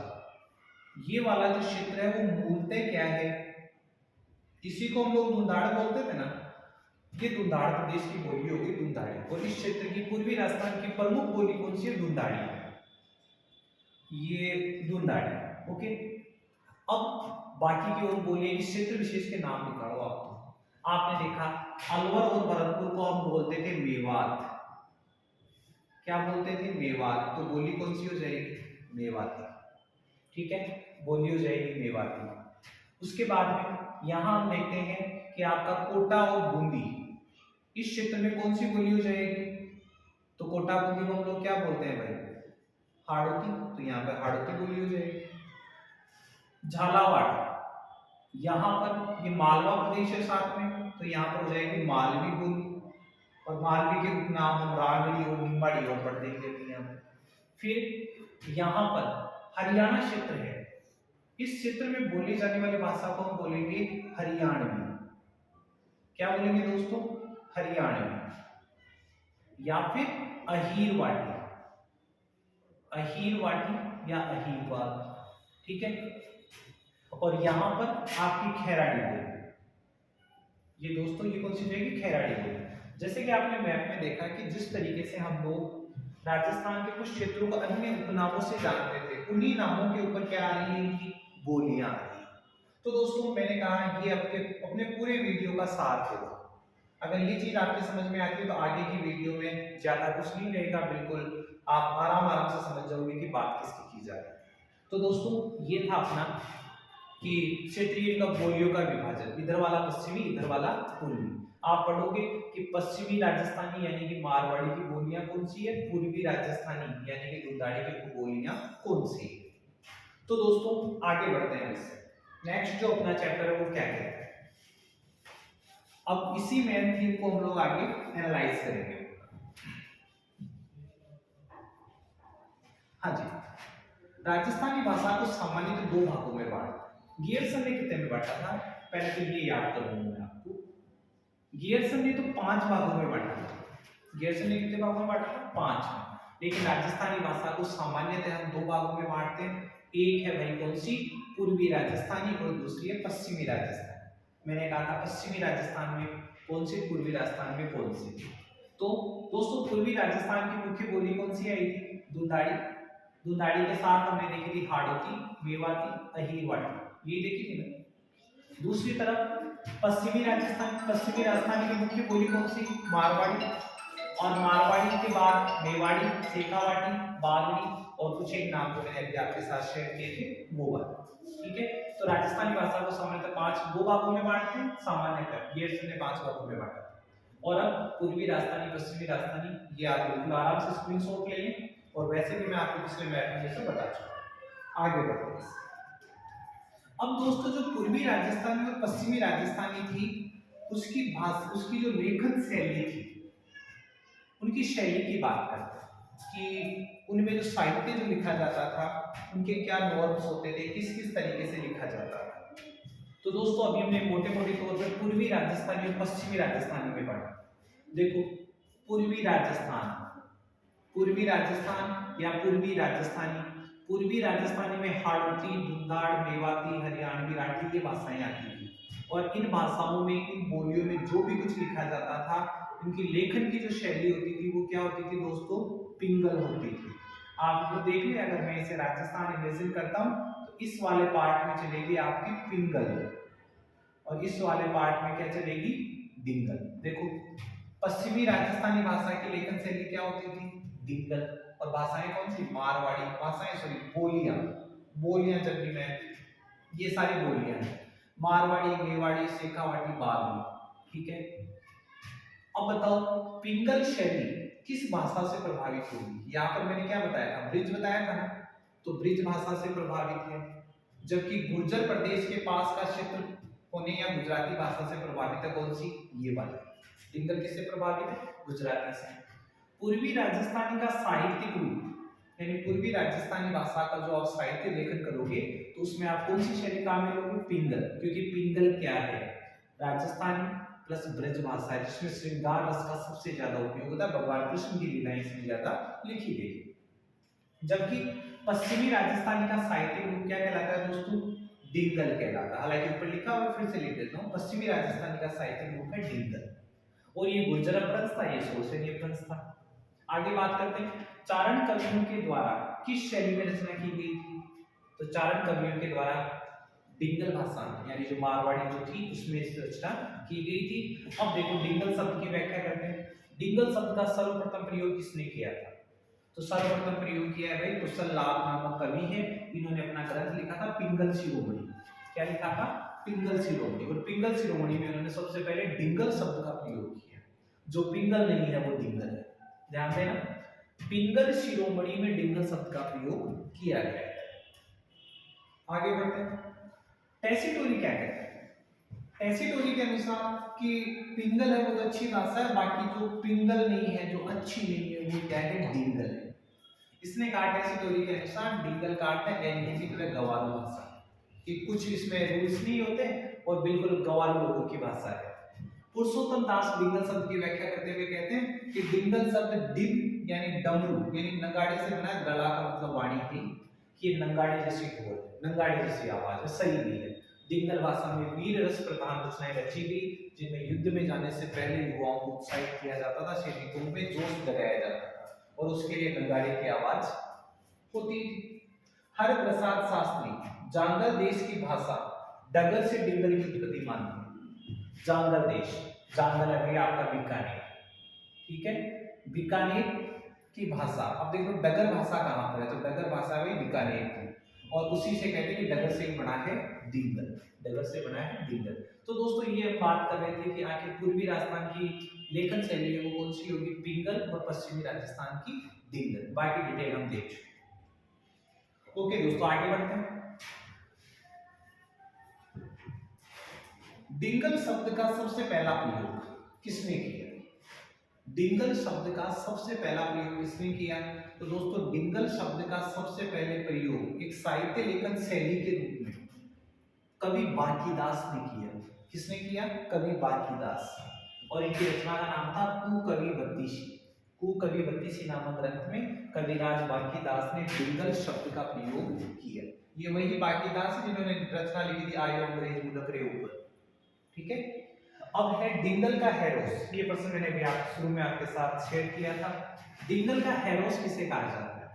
ये वाला जो क्षेत्र है वो मूलतः क्या है? इसी को हम लोग ढूंढाड़ बोलते थे ना। ये ढूंढाड़ प्रदेश की बोली होगी ढूंढाड़ी। और इस क्षेत्र की पूर्वी राजस्थान की प्रमुख बोली कौन सी है? ढूंढाड़ी। ये ढूंढाड़ी। ओके। अब बाकी की और बोलिए, इस क्षेत्र विशेष के नाम निकालो आप। तो आपने देखा अलवर और भरतपुर को हम बोलते थे मेवात। क्या बोलते थे? मेवात। तो बोली कौन सी हो जाएगी? मेवाती। ठीक है, बोली हो जाएगी मेवाती। उसके बाद में यहां हम देखते हैं कि आपका कोटा और बूंदी, इस क्षेत्र में कौन सी बोली हो जाएगी? तो कोटा बूंदी को हम लोग क्या बोलते हैं भाई? हाड़ौती। तो यहाँ पे हाड़ौती बोली हो जाएगी। झालावाड़, यहाँ पर ये मालवा प्रदेश है साथ में, तो यहाँ पर हो जाएगी मालवी बोली। और मालवी के उपनाम हम रागड़ी और निम्बाड़ी और पढ़ देंगे यहाँ पे। फिर यहाँ पर हरियाणा क्षेत्र है, इस क्षेत्र में बोली जाने वाली भाषा को हम बोलेंगे हरियाणवी। क्या बोलेंगे दोस्तों? हरियाणवी या फिर अहीरवाटी। अहीरवाटी या अहीरवाद। ठीक है। और यहां पर आपकी खैराड़ी बोली। ये दोस्तों ये कौन सी जाएगी? खैराड़ी बोली। जैसे कि आपने मैप में देखा कि जिस तरीके से हम लोग राजस्थान के कुछ क्षेत्रों को अन्य उपनामों से जानते थे, उन्हीं नामों के ऊपर क्या आ रही है? इनकी बोलियां आ रही है। तो दोस्तों मैंने कहा ये अपने पूरे वीडियो का सार होगा। अगर ये चीज आपकी समझ में आती है तो आगे की वीडियो में ज्यादा कुछ नहीं रहेगा, बिल्कुल आप आराम से समझ जाओगे कि बात किसकी की जा रही है। तो दोस्तों ये था अपना कि क्षेत्रीय बोलियों का विभाजन, इधर वाला पश्चिमी, इधर वाला पूर्वी। आप पढ़ोगे कि पश्चिमी राजस्थानी यानी कि मारवाड़ी की बोलियां कौन सी है? पूर्वी राजस्थानी यानी कि ढूंढाड़ी की बोलियां कौन सी है? तो दोस्तों आगे बढ़ते हैं इससे। नेक्स्ट जो अपना चैप्टर है वो क्या कहता है? अब इसी मेन थीम को हम लोग आगे एनालाइज करेंगे। हाँ जी, राजस्थानी भाषा को सामान्यतः दो भागों में बांटा। गियर्सन ने कितने में बांटा था? पहले तो ये याद कर लूंगा मैं आपको। गियर्सन ने तो 5 भागों में बांटा था। गियर्सन ने कितने भागों में बांटा था? 5 में। लेकिन राजस्थानी भाषा को सामान्यतः हम दो भागों में बांटते हैं। एक है भाई कौन सी? पूर्वी राजस्थानी और दूसरी है पश्चिमी राजस्थानी। मैंने कहा था पश्चिमी राजस्थान में कौन सी, पूर्वी राजस्थान में कौन सी। तो दोस्तों पूर्वी राजस्थान की मुख्य बोली कौन सी आई थी? ढूंढाड़ी। ढूंढाड़ी के साथ हमने देखी थी हाड़ौती, मेवाती, अहीरवाड़ी, ये देखी थी ना। दूसरी तरफ पश्चिमी राजस्थान की मुख्य बोली कौन सी? मारवाड़ी। और मारवाड़ी के बाद मेवाड़ी, शेखावाटी, बागड़ी और कुछ एक नाम तो मैंने अभी आपके साथ शेयर किए थे वो वाला। ठीक है। तो राजस्थानी भाषा को सामान्यतः 5 दो भागों में बांटते हैं। सामान्यतः ये ने 5 भागों में बांटा। और अब पूर्वी राजस्थानी, पश्चिमी राजस्थानी, ये आप बिल्कुल आराम से स्क्रीनशॉट ले लें। और वैसे भी मैं आपको पिछले मैप में जैसे बता चुका। आगे बढ़ते हैं। अब दोस्तों जो पूर्वी राजस्थानी और पश्चिमी राजस्थानी थी उसकी भाषा, उसकी जो लेखन शैली थी, उनकी शैली की बात करते हैं कि उनमें जो साहित्य जो लिखा जाता था उनके क्या नॉर्म्स होते थे, किस किस तरीके से लिखा जाता था। तो दोस्तों अभी हमने मोटे मोटे तौर पर पूर्वी राजस्थानी और पश्चिमी राजस्थानी में पढ़ा। देखो पूर्वी राजस्थान, पूर्वी राजस्थान या पूर्वी राजस्थानी। पूर्वी राजस्थानी में हाड़ौती, धुंधाड़, मेवाती, हरियाणवी, राठी ये भाषाएं आती थी। और इन भाषाओं में, इन बोलियों में जो भी कुछ लिखा जाता था, इनकी लेखन की जो शैली होती थी वो क्या होती थी दोस्तों, पिंगल होती थी। आप लोग देख लें, अगर मैं इसे राजस्थान इमेजिन करता हूँ तो इस वाले पार्ट में चलेगी आपकी पिंगल और इस वाले पार्ट में क्या चलेगी, डिंगल। देखो, पश्चिमी राजस्थानी भाषा की लेखन शैली क्या होती थी, डिंगल। और भाषाएं कौन सी, मारवाड़ी भाषाएं, सॉरी बोलियां, बोलियां जब भी मैं, ये सारी बोलियां हैं, मारवाड़ी, मेवाड़ी, शेखावाटी, बागड़ी, ठीक है। अब बताओ पिंगल शैली किस भाषा से प्रभावित होगी। यहाँ पर मैंने क्या बताया था, ब्रिज बताया था ना, तो ब्रिज भाषा से प्रभावित है। जबकि गुर्जर प्रदेश के पास का क्षेत्र होने या गुजराती भाषा से प्रभावित है, कौन सी, ये वाली। पिंगल किससे प्रभावित है, गुजराती से। पूर्वी राजस्थानी का साहित्यिक रूप, यानी पूर्वी राजस्थानी भाषा का जो आप साहित्य लेखन करोगे तो उसमें आप कौन सी शैली काम में लोगे, पिंगल। क्योंकि पिंगल क्या है, राजस्थानी प्लस ब्रज भाषा है जिसमें श्रृंगार रस का सबसे ज्यादा उपयोग होता है, भगवान कृष्ण की लीलाएं इसमें ज्यादा लिखी गई। जबकि पश्चिमी राजस्थानी का साहित्यिक रूप क्या कहलाता है दोस्तों, डिंगल कहलाता है। हालांकि ऊपर लिखा हुआ, फिर से लिख देता हूँ, पश्चिमी राजस्थानी का साहित्यिक रूप है डिंगल। और ये गुर्जर अपभ्रंश था, ये शोषणीय अपभ्रंश था। आगे बात करते हैं, चारण कवियों के द्वारा किस शैली में रचना की गई थी। तो चारण कवियों के द्वारा डिंगल भाषा यानी जो मारवाड़ी जो थी उसमें इस रचना की गई थी। अब देखो डिंगल शब्द की व्याख्या करते हैं। डिंगल शब्द का सर्वप्रथम प्रयोग किसने किया था, तो सर्वप्रथम प्रयोग किया है भाई कुशल लाल नामक कवि है, इन्होंने अपना ग्रंथ लिखा था पिंगल शिरोमणि। क्या लिखा था, पिंगल शिरोमणि। और पिंगल शिरोमणि में उन्होंने सबसे पहले डिंगल शब्द का प्रयोग किया। जो पिंगल नहीं है वो डिंगल है, ध्यान देना। पिंगल शिरोमणि में डिंगल शब्द का प्रयोग किया गया है। आगे बढ़ते हैं, टेसीटोरी क्या कहते हैं। टेसीटोरी के अनुसार कि पिंगल है वो तो अच्छी भाषा है, बाकी जो पिंगल नहीं है, जो अच्छी नहीं है, वो क्या है, डिंगल है। इसने कहा टेसीटोरी के अनुसार डिंगल का अर्थ है एनएफिक में गवारू भाषा, कि कुछ इसमें रूल्स नहीं होते और बिल्कुल गवारू लोगों की भाषा है। पुरुषोत्तम दास डिंगल शब्द की व्याख्या करते हुए कहते हैं कि डिंगल शब्द डिम यानी डमरू यानी नगाड़े से बना है, गला का मतलब वाणी थी, कि नगाड़े जैसी ढोल, नगाड़े जैसी आवाज है, सही भी है। डिंगल भाषा में वीर रस प्रधान रचनाएं रची गई, जिनमें युद्ध में जाने से पहले युवाओं को उत्साहित किया जाता था, सैनिकों में जोश जगाया जाता था और उसके लिए नगाड़े की आवाज होती थी। हर प्रसाद शास्त्री जांगल देश की भाषा डगर से डिंगल की उत्पत्ति मानते हैं। जांगल देश, जांगल है भैया आपका बीकानेर, ठीक है, बीकानेर की भाषा। अब देखो डगर भाषा कहां पर है, तो डगर भाषा है बीकानेर की, और उसी से कहते हैं कि डगर से बना है डिंगल, डगर से बना है डिंगल। तो दोस्तों ये हम बात कर रहे थे कि आखिर पूर्वी राजस्थान की लेखन शैली है वो कौन सी होगी, पिंगल, और पश्चिमी राजस्थान की डिंगल। बाकी डिटेल हम देख चुके। ओके दोस्तों आगे बढ़ते हैं। डिंगल शब्द का सबसे पहला प्रयोग किसने किया, डिंगल शब्द का सबसे पहला प्रयोग किसने किया, तो दोस्तों डिंगल शब्द का सबसे पहले प्रयोग एक साहित्य लेखन शैली के रूप में कवि बांकीदास ने किया। किसने किया, कवि बांकीदास। और इनकी रचना का नाम था कुकवि बत्तीसी। कुकवि बत्तीसी नामक ग्रंथ में कविराज बांकीदास ने डिंगल शब्द का प्रयोग किया। ये वही बांकीदास है जिन्होंने रचना लिखी थी आयो अंग्रेज मुलक रे ऊपर, ठीक है। अब है डिंगल का हेरोस। ये प्रश्न मैंने भी आप शुरू में आपके साथ शेयर किया था। डिंगल का हेरोस किसे कहा जाता है,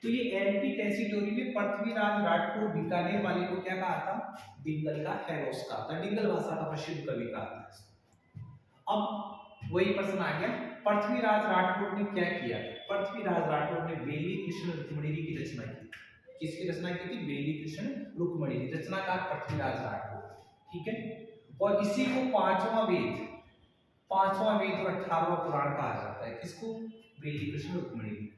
तो ये एलपी टेसीटोरी में पृथ्वीराज राठौर बीकानेर वाले को क्या कहा था, डिंगल का हेरोस कहा था, डिंगल भाषा का प्रसिद्ध कवि कहा था। अब वही प्रश्न आ गया, पृथ्वीराज राठौर ने क्या किया, पृथ्वीराज राठौर ने बेली कृष्ण रुक्मिणी की रचना की। किसकी रचना की थी, बेली कृष्ण रुक्मिणी, रचनाकार पृथ्वीराज राठौर, ठीक है। और इसी को पांचवा वेद और 18वां पुराण कहा जाता है। किसको, बेली कृष्ण रुक्मिणी।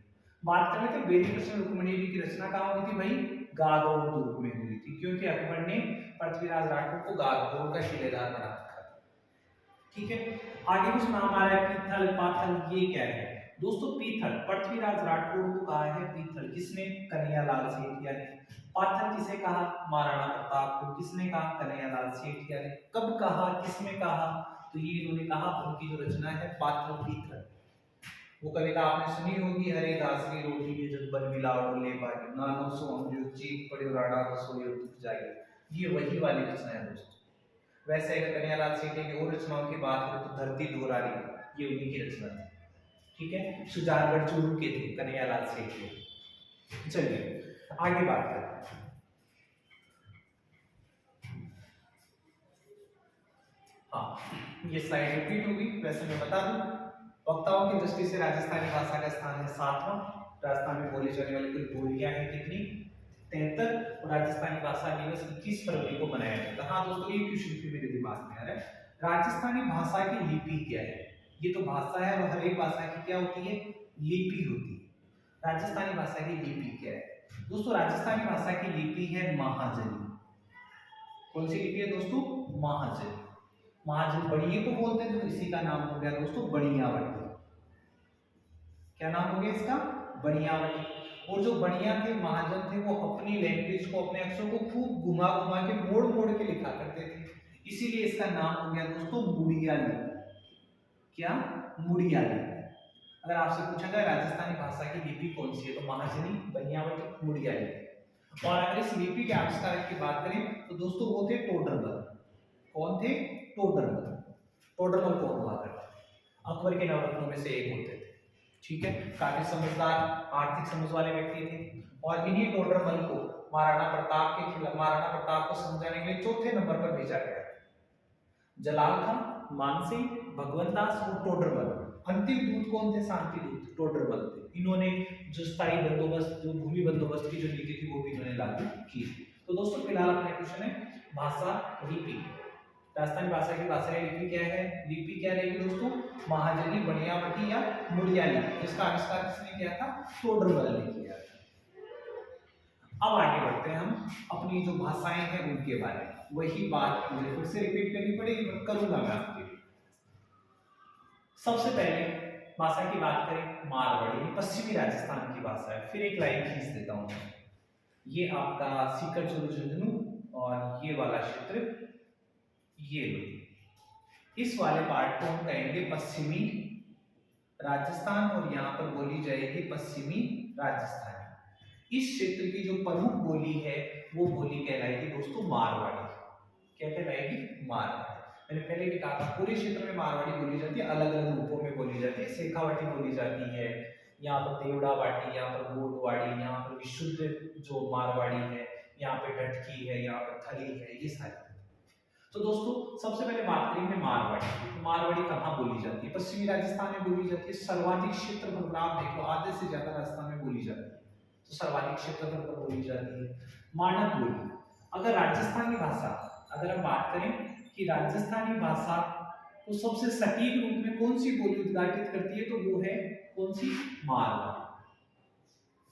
बात कर रहे थे बेली कृष्ण रुक्मिणी की रचना कहाँ हुई थी भाई, गागौर दुर्ग में हुई थी, क्योंकि अकबर ने पृथ्वीराज राठौर को गागौर का किलेदार बना रखा था, ठीक है। आगे कुछ नाम आ रहा है, पीथल, पाथल, ये क्या है दोस्तों, पीथल पृथ्वीराज राठौर को कहा है पीथल, किसने, कन्हैयालाल सेठिया ने। पाथल किसे कहा, महाराणा प्रताप को। किसने कहा, कन्हैयालाल सेठिया ने। कब कहा, किसने कहा, तो ये इन्होंने कहा, उनकी जो रचना है पाथल पीथल। वो कविता आपने सुनी होगी, हरे घास की रोटी के जब बन मिलाओ ले पाए नानो सो हम जो चीख पड़े राणा रसो ये दुख जाए, ये वही वाली रचना है दोस्तों। वैसे अगर कन्हैयालाल सेठी की और रचनाओं की बात करें तो धरती दोहरारी ये उन्हीं की रचना थी, ठीक है। सुजानगढ़ चूरू के थे कन्हैयालाल सेठी। चलिए आगे बात करते हैं। हाँ, ये स्लाइड रिपीट होगी, वैसे मैं बता दूं वक्ताओं की दृष्टि से राजस्थानी भाषा का स्थान है 7वां। राजस्थान में बोली जाने वाली कुल बोलियां हैं कितनी, 73। और राजस्थानी भाषा दिवस 21 फरवरी को मनाया जाता है। हाँ दोस्तों, ये क्वेश्चन भी मेरे दिमाग में आ रहा है, राजस्थानी भाषा की लिपि क्या है। ये तो भाषा है और हर एक भाषा की क्या होती है, लिपि होती है। राजस्थानी भाषा की लिपि क्या है दोस्तों, राजस्थानी भाषा की लिपि है महाजनी। कौन सी लिपि है दोस्तों, महाजनी। महाजन बड़िए को बोलते थे तो इसी का नाम हो गया दोस्तों बड़ियावटी। क्या नाम हो गया इसका, बड़ियावटी। और जो बड़िया थे, महाजन थे, वो अपनी लैंग्वेज को, अपने अक्षरों को खूब घुमा घुमा के मोड़ मोड़ के लिखा करते थे, इसीलिए इसका नाम हो गया दोस्तों मुड़िया लिपि। क्या, मुड़िया लिपि। अगर आपसे पूछा जाए राजस्थानी भाषा की लिपि कौन सी है तो महाजनी, बड़ियावटी, मुड़िया लिपि। और अगर इस लिपि के आविष्कारक की बात करें तो दोस्तों वो थे टोडरमल। कौन थे, टोडरमल। टोडरमल कौन हुआ करते, अकबर के नवरत्नों में से एक होते थे, ठीक है। काफी समझदार, आर्थिक समझ वाले व्यक्ति थे। और इन्हीं टोडरमल को महाराणा प्रताप के खिलाफ, महाराणा प्रताप को समझाने के लिए चौथे नंबर पर भेजा गया। जलाल खान, मानसिंह, भगवंत दास और टोडरमल। अंतिम दूत कौन थे, शांति दूत, टोडरमल थे। इन्होंने जो स्थायी बंदोबस्त, जो भूमि बंदोबस्त की जो नीति थी वो भी इन्होंने लागू की। तो दोस्तों फिलहाल अपना क्वेश्चन है भाषा लिपि। राजस्थानी भाषा की भाषा लिपि क्या है, लिपि क्या रहेगी दोस्तों, महाजनी, बड़ियावटी या मुड़िया लिपि, जिसका आविष्कार किसने किया था, टोडरमल ने किया था। अब आगे बढ़ते हैं हम अपनी जो भाषाएं हैं उनके बारे में। वही बात मुझे फिर से रिपीट करनी पड़ेगी, बट करूंगा मैं आपके लिए। सबसे पहले भाषा की बात करें मारवाड़ी, पश्चिमी राजस्थान की भाषा है। फिर एक लाइन खींच देता हूं, ये आपका सीकर चुरू झुंझुनू और ये वाला क्षेत्र, ये लो, इस वाले पार्ट को हम कहेंगे पश्चिमी राजस्थान और यहाँ पर बोली जाएगी पश्चिमी राजस्थानी। इस क्षेत्र की जो प्रमुख बोली है वो बोली कहलाएगी दोस्तों मारवाड़ी। क्या कहलाएगी, मारवाड़ी। मैंने पहले भी कहा था पूरे क्षेत्र में मारवाड़ी बोली जाती है, अलग अलग रूपों में बोली जाती है। शेखावाटी बोली जाती है, यहाँ पर देवड़ावाटी, यहाँ पर गोटवाड़ी, यहाँ पर विशुद्ध जो मारवाड़ी है, यहाँ पे डटकी है, यहाँ पर थली है, ये सारी। तो दोस्तों सबसे पहले बात करेंगे मारवाड़ी। तो मारवाड़ी कहाँ बोली जाती है, पश्चिमी राजस्थान में बोली जाती है। सर्वाधिक क्षेत्रफल पर आप देखो, आधे से ज्यादा राजस्थान में बोली जाती है, तो सर्वाधिक क्षेत्रफल पर बोली जाती है। मानक बोली, अगर राजस्थानी भाषा, अगर हम बात करें कि राजस्थानी भाषा को सबसे सटीक रूप में कौन सी बोली उद्घाटित करती है, तो वो है कौन सी, मारवाड़ी।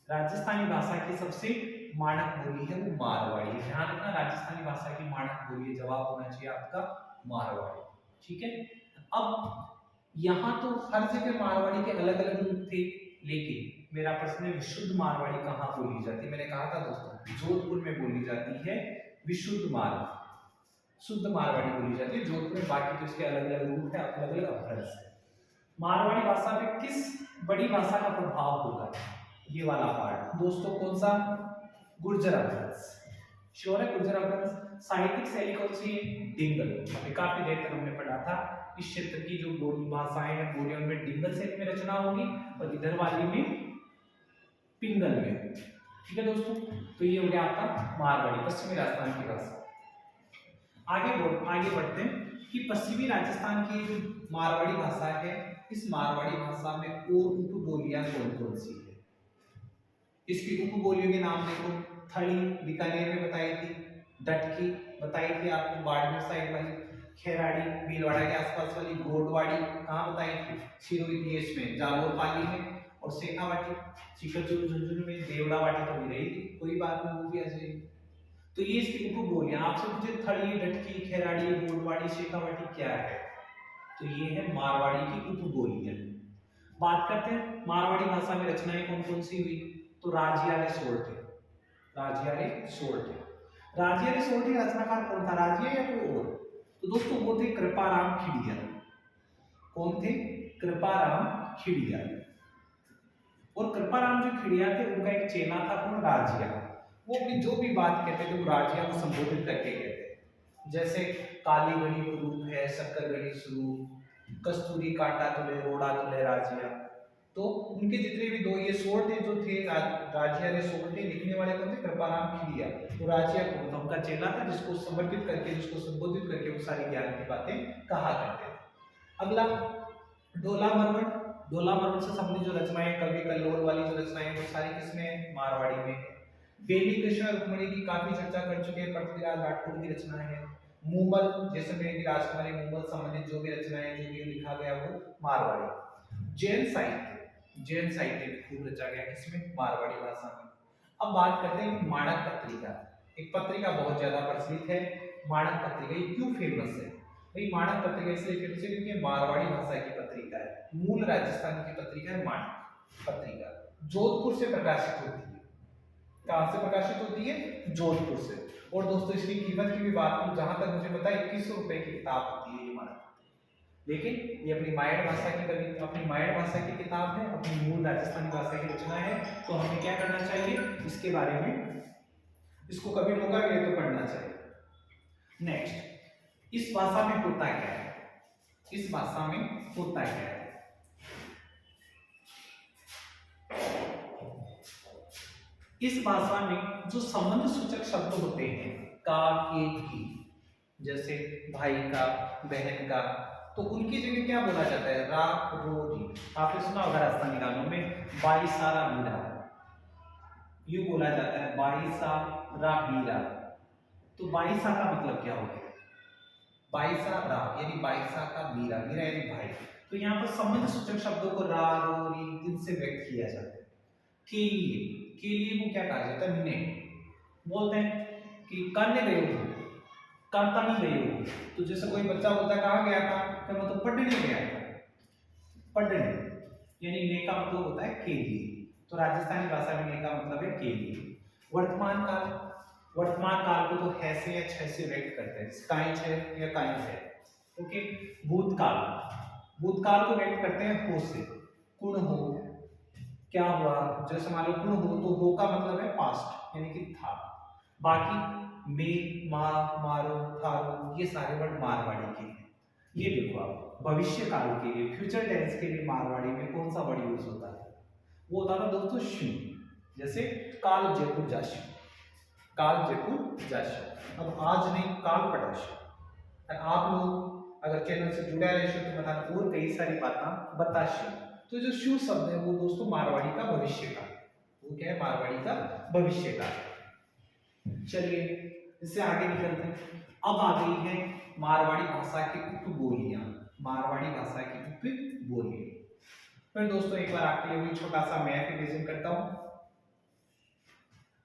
राजस्थानी भाषा की सबसे मानक बोली है वो मारवाड़ी। ध्यान रखना, राजस्थानी भाषा की मानक बोली, जवाब होना चाहिए आपका मारवाड़ी, ठीक है। अब यहाँ तो हर जगह मारवाड़ी के अलग अलग रूप थे, लेकिन मेरा प्रश्न है विशुद्ध मारवाड़ी कहाँ बोली जाती है। मैंने कहा था दोस्तों जोधपुर में बोली जाती है विशुद्ध मारवाड़ी, शुद्ध मारवाड़ी बोली जाती है जोधपुर में। बाकी तो इसके अलग अलग रूप है, अलग अलग अभ्यास है। मारवाड़ी भाषा पे किस बड़ी भाषा का प्रभाव होगा, ये वाला पार्ट दोस्तों, कौन सा, गुर्जर अपभ्रंश। श्योर है, गुर्जर अपभ्रंश। साहित्यिक शैली कौन सी है, डिंगल। अभी काफी देर तक हमने पढ़ा था इस क्षेत्र की जो बोली भाषाएं हैं, बोलियों में डिंगल शैली में रचना होगी और इधर वाली में पिंगल में, ठीक है दोस्तों। तो ये हो गया आपका मारवाड़ी, पश्चिमी राजस्थान की भाषा। आगे बढ़ते हैं कि पश्चिमी राजस्थान की जो मारवाड़ी भाषा है, इस मारवाड़ी भाषा में और उपबोलियां कौन कौन सी है। इसकी उपबोलियों के नाम देखो, थली बीकानेर में बताई थी, डटकी बताई थी आपको बाड़मेर साइड वाली, खेराड़ी भीलवाड़ा के आसपास वाली, गोडवाड़ी कहाँ बताई थी, सिरोही देश में, जालोर पाली में, और शेखावाटी सीकर चुरू झुंझुनू में, देवड़ावाटी तो भी रही थी, कोई बात नहीं, वो भी आ जाएगी। तो ये इसकी उपबोलियां, आपसे पूछे थली, डटकी, खेराड़ी, गोडवाड़ी, शेखावाटी क्या है, तो ये है मारवाड़ी की उपबोलियां। बात करते हैं मारवाड़ी भाषा में रचनाएं कौन कौन सी हुई, तो राजियारे सोरठे, राजियारे सोरठे। राजियारे सोरठे का रचनाकार कौन था, राजिया या कोई और, तो दोस्तों वो थे कृपाराम खिड़िया। कौन थे, कृपाराम खिड़िया। और कृपाराम जो खिड़िया थे उनका एक चेला था कौन, राजिया। वो अपनी जो भी बात कहते थे वो राजिया को संबोधित करके कहते। जैसे काली घड़ी कुरूप है, शक्कर घड़ी स्वरूप, कस्तूरी काटा तुले, रोड़ा तुले राजिया। तो उनके जितने भी दो ये सोर्टे जो थे, राजिया ने सोर्टे लिखने वाले कौन थे, कृपाराम खिड़िया। तो राजिया कौन था, उनका चेला था जिसको समर्पित करके, जिसको संबोधित करके वो सारी ज्ञान की बातें कहा करते थे। अगला डोला मरवट। डोला मरवट से संबंधित जो रचनाएं, कवि कल्लोल वाली जो रचनाएं, वो सारी किसमें, मारवाड़ी में। बेनी कृष्ण और रुक्मिणी की काफी चर्चा कर चुके हैं, पृथ्वीराज राठौर की रचना है। मूमल, जैसलमेर की राजकुमारी मूमल संबंधित जो भी रचनाएं, जो भी लिखा गया वो मारवाड़ी। जैन साहित्य, जैन साहित्य भी खूब रचा गया किसमें, मारवाड़ी भाषा में। अब बात करते हैं माणक पत्रिका। एक पत्रिका बहुत ज्यादा प्रचलित है, माणक पत्रिका। ये क्यों फेमस है भाई? माणक पत्रिका इसलिए फेमस है क्योंकि मारवाड़ी भाषा की पत्रिका है, मूल राजस्थान की पत्रिका है माणक पत्रिका। जोधपुर से प्रकाशित होती है। कहां से प्रकाशित होती है, जोधपुर से। और दोस्तों इसकी कीमत की भी बात करूं, जहां तक मुझे पता है 2100 रुपए की किताब होती है ये माणक। लेकिन ये अपनी मायड़ भाषा की कवि, अपनी मायड़ भाषा की किताब है, अपनी मूल राजस्थानी भाषा की रचना है। तो हमें क्या करना चाहिए, इसके बारे में, इसको कभी मौका मिले तो पढ़ना चाहिए। नेक्स्ट, इस भाषा में होता क्या है, इस भाषा में होता क्या है। इस भाषा में जो संबंध सूचक शब्द होते हैं, का, के, की, जैसे भाई का, बहन का, तो उनकी जगह क्या बोला जाता है, रा, रो, री। आपने सुना होगा राजस्थानी गानों में बाईसा रा बीरा, ये बोला जाता है बाईसा रा बीरा। तो बाईसा का मतलब क्या हो गया, बाईसा रा यानी बाईसा का बीरा, बीरा यानी भाई। तो यहाँ पर संबंध सूचक शब्दों को रा, रो, री इनसे व्यक्त किया जाता है। के लिए को क्या कहा जाता है, ने। बोलते हैं कि करने गए हो, करता नहीं गए हो। तो जैसे कोई बच्चा बोलता है कहाँ गया था, क्या मतलब पढ़ने गया था, पढ़ने, यानी ने का मतलब होता है के लिए। तो राजस्थानी भाषा में ने का मतलब है के लिए। वर्तमान काल, वर्तमान काल को तो है से या छ से व्यक्त करते हैं, काइंच है या काइंच है। ओके। भूतकाल, भूतकाल को व्यक्त करते हैं हो से, कुण हो, क्या हुआ, जैसे मान लो कुण हो, तो हो का मतलब है पास्ट यानी कि था। बाकी में, मा, मारो, थारो ये सारे वर्ड मारवाड़ी के हैं। ये देखो आप, भविष्य काल के लिए, फ्यूचर टेंस के लिए मारवाड़ी में कौन सा वर्ड यूज होता है, वो होता था दोस्तों शु। जैसे काल जयपुर जाशु, काल जयपुर जाशु। अब आज नहीं, काल पटाशु। आप लोग अगर चैनल से जुड़ा रहे तो बता, और कई सारी बातें बताशु। तो जो शु शब्द है वो दोस्तों मारवाड़ी का भविष्य का, वो क्या है, मारवाड़ी का भविष्य का। चलिए इससे आगे निकलते हैं। अब आ गई है मारवाड़ी भाषा की उपबोलियां, मारवाड़ी भाषा की उपबोलियां। फिर दोस्तों एक बार आपके लिए छोटा सा मैप रिवीजन करता हूं।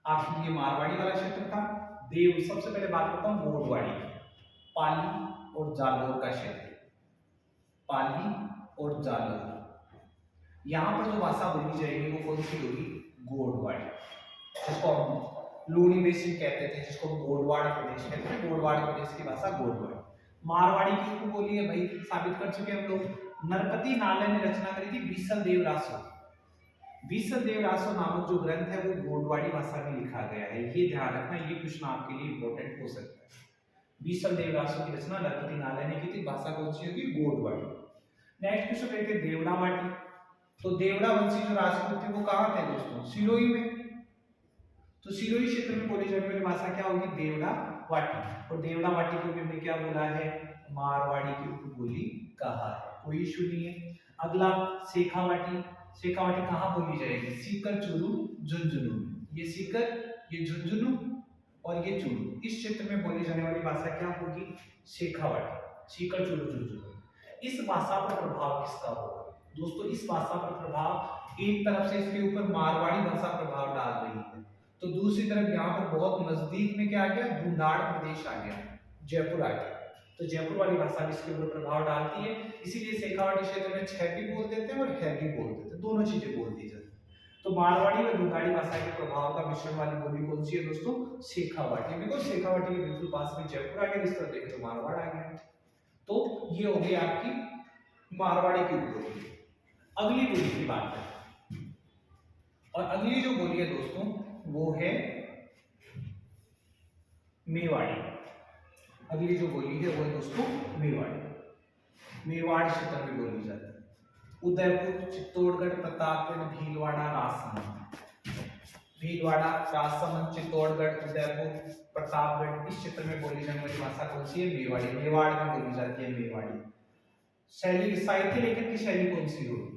आपके लिए मारवाड़ी वाला क्षेत्र था, देव, सबसे पहले बात करता हूं गोडवाड़ी, पाली और जालोर का क्षेत्र, पाली और जालोर। यहाँ पर जो भाषा बोली जाएगी वो कौन सी होगी, गोडवाड़ी, जिसको हम लूणी बेसिन कहते थे, जिसको गोडवाड़ प्रदेश कहते हैं, गोडवाड़ प्रदेश की भाषा गोडवाड़ी। मारवाड़ी की उपबोली है भाई, साबित कर चुके हम लोग। नरपति नाले ने रचना करी थी बीसल देव रासो, बीसल देव रासो नामक जो ग्रंथ है वो गोडवाड़ी भाषा में लिखा गया है। ये ध्यान रखना, ये क्वेश्चन आपके लिए इंपॉर्टेंट हो सकता है। बीसल देव रासो की रचना नरपति नाले ने की थी, भाषा कौन सी होगी, गोडवाड़ी। नेक्स्ट क्वेश्चन कहते हैं देवड़ा वाटी। तो देवड़ा वंशी जो राजपूत थे वो कहाँ थे दोस्तों, सिरोही में। तो सिरोही क्षेत्र में बोली जाने वाली भाषा क्या होगी, देवड़ा वाटी। और देवड़ा वाटी को भी हमने क्या बोला है, मारवाड़ी की उपबोली कहा है, कोई इशू नहीं है। अगला शेखावाटी, शेखावाटी कहाँ बोली जाएगी, सीकर, चूरू, झुंझुनू। ये सीकर, ये झुंझुनू और ये चूरू, इस क्षेत्र में बोली जाने वाली भाषा क्या होगी, शेखावाटी, सीकर, चूरू, झुंझुनू। इस भाषा पर प्रभाव किसका होगा दोस्तों, इस भाषा पर प्रभाव, एक तरफ से इसके ऊपर मारवाड़ी भाषा प्रभाव डाल रही है, तो दूसरी तरफ यहाँ पर बहुत नजदीक में क्या आ गया, धुंधाड़ प्रदेश आ गया, जयपुर आ गया। तो जयपुर वाली भाषा भी इसके ऊपर प्रभाव डालती है, इसीलिए शेखावाटी क्षेत्र में छ भी बोल देते हैं और है भी बोल देते हैं, दोनों चीजें बोल दी जाती है। तो मारवाड़ी व धुंधाड़ी भाषा के प्रभाव का मिश्रण वाली बोली कौन सी है दोस्तों, शेखावाटी। बिकॉज शेखावाटी के बिल्कुल पास में जयपुर आ गया, इस तरह देखें तो मारवाड़ आ गया। तो ये हो गई आपकी मारवाड़ी की बोली। अगली बोली की बात करें, और अगली जो बोली है दोस्तों वो है मेवाड़ी। अगली जो बोली है वो है दोस्तों मेवाड़ी। मेवाड़ क्षेत्र में बोली जाती है। उदयपुर, चित्तौड़गढ़, प्रतापगढ़, भीलवाड़ा, राजसमंद। भीलवाड़ा, राजसमंद, चित्तौड़गढ़, उदयपुर, प्रतापगढ़, इस क्षेत्र में बोली जाने वाली भाषा कौन सी है? मेवाड़ी। मेवाड़ में बोली जाती है मेवाड़ी। शैली, साहित्य लेखन की शैली कौन सी होगी?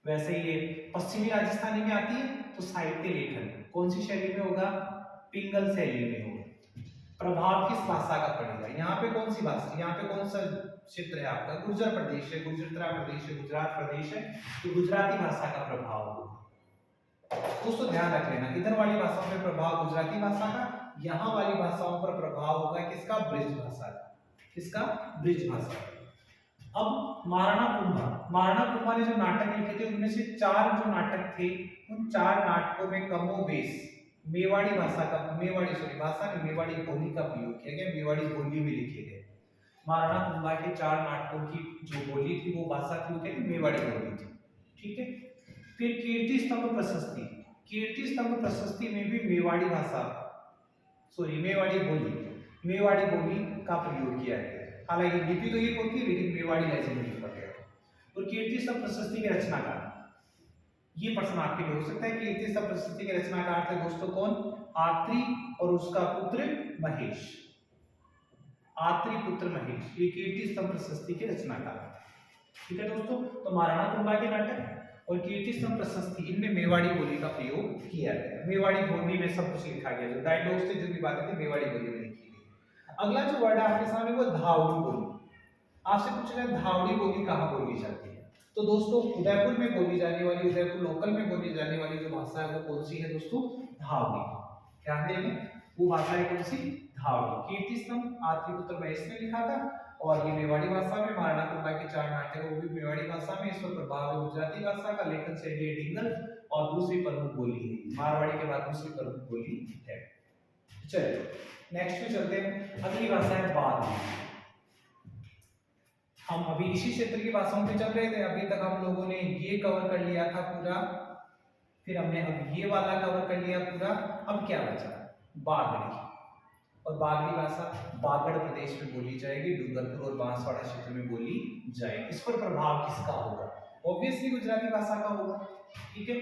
वैसे ये पश्चिमी राजस्थानी में आती है तो साहित्य लेखन कौन सी शैली में होगा? पिंगल शैली में होगा। प्रभाव किस भाषा का पड़ेगा? यहाँ पे कौन सी भाषा, यहाँ पे कौन सा क्षेत्र है आपका? गुर्जर प्रदेश है, गुर्जरता प्रदेश है, गुजरात प्रदेश है, तो गुजराती भाषा का प्रभाव होगा। दोस्तों ध्यान रख लेना, इधर वाली भाषाओं में प्रभाव गुजराती भाषा का, यहाँ वाली भाषाओं पर प्रभाव होगा किसका? ब्रिज भाषा का। किसका? ब्रिज भाषा। अब महाराणा कुंभा, महाराणा कुंभा ने जो नाटक लिखे थे उनमें से 4 जो नाटक थे उन 4 नाटकों में कमोबेश मेवाड़ी भाषा का, मेवाड़ी सॉरी भाषा नहीं, मेवाड़ी बोली का प्रयोग किया गया, मेवाड़ी बोली में लिखे गए। महाराणा कुंभा के 4 नाटकों की जो बोली थी वो भाषा थी, वो क्या थी? मेवाड़ी बोली थी। ठीक है। फिर कीर्ति स्तंभ प्रशस्ति, कीर्ति स्तंभ प्रशस्ति में भी मेवाड़ी भाषा सॉरी मेवाड़ी बोली का प्रयोग किया गया। हालांकि लिपि तो एक होती है लेकिन मेवाड़ी लेजेंड लिखा गया। और कीर्ति स्तंभ प्रशस्ति के रचनाकार, ये प्रश्न आपके लिए हो सकता है। कीर्ति स्तंभ प्रशस्ति के रचनाकार थे दोस्तों कौन? आत्री और उसका पुत्र महेश। आत्री पुत्र महेश ये कीर्ति स्तंभ प्रशस्ति के रचनाकार। ठीक है दोस्तों, तो महाराणा कुंभा के नाटक और कीर्ति स्तंभ प्रशस्ति इनमें मेवाड़ी बोली का प्रयोग किया गया। मेवाड़ी बोली में सब कुछ लिखा गया, जो डायलॉग्स थे, जो भी बातें थी, मेवाड़ी बोली में लिखी गई। अगला जो वर्ड है आपके सामने वो धावड़ी बोली। आपसे पूछ रहे हैं धावड़ी बोली कहाँ बोली जाती है? तो दोस्तों उदयपुर में बोली जाने वाली, उदयपुर लोकल में बोली जाने वाली जो भाषा है वो कौन सी है दोस्तों? धावड़ी। ध्यान देंगे, वो भाषा है कौन सी? धावड़ी। कीर्ति स्तंभ आत्रिपुत्र महेश ने लिखा था और ये मेवाड़ी भाषा में। महाराणा कुंभा के 4 नाटक वो भी मेवाड़ी भाषा में। इस पर प्रभाव है गुजराती भाषा का, लेखन शैली है डिंगल और दूसरी प्रमुख बोली है मारवाड़ी के बाद दूसरी प्रमुख बोली है। चलिए नेक्स्ट पे चलते हैं। अगली भाषा है बागड़ी। हम अभी इसी क्षेत्र की भाषाओं पे चल रहे थे। अभी तक हम लोगों ने ये कवर कर लिया था पूरा, फिर हमने अब ये वाला कवर कर लिया पूरा। अब क्या बचा? बागड़ी। और बागड़ी भाषा बागड़ प्रदेश में बोली जाएगी, डूंगरपुर और बांसवाड़ा क्षेत्र में बोली जाएगी। इस पर प्रभाव किसका होगा? ऑब्वियसली गुजराती भाषा का होगा। ठीक है।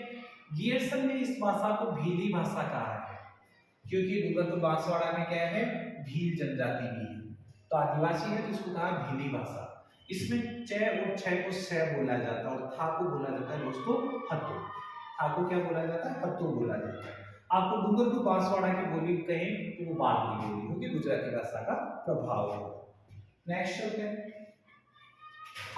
गियरसन ने इस भाषा को भीली भाषा कहा है, क्योंकि डूंगरपुर बांसवाड़ा में क्या है? भील जनजाति भी है, तो आदिवासी है, तो इसको कहा भीली भाषा। इसमें च और छ को स बोला जाता है और था को बोला जाता है दोस्तों हत्तो। था को क्या बोला जाता है? हत्तो बोला जाता है। आपको डूंगरपुर बांसवाड़ा की बोली कहें तो वो बागड़ी बोली होगी, गुजराती भाषा का प्रभाव है। नेक्स्ट चलते हैं।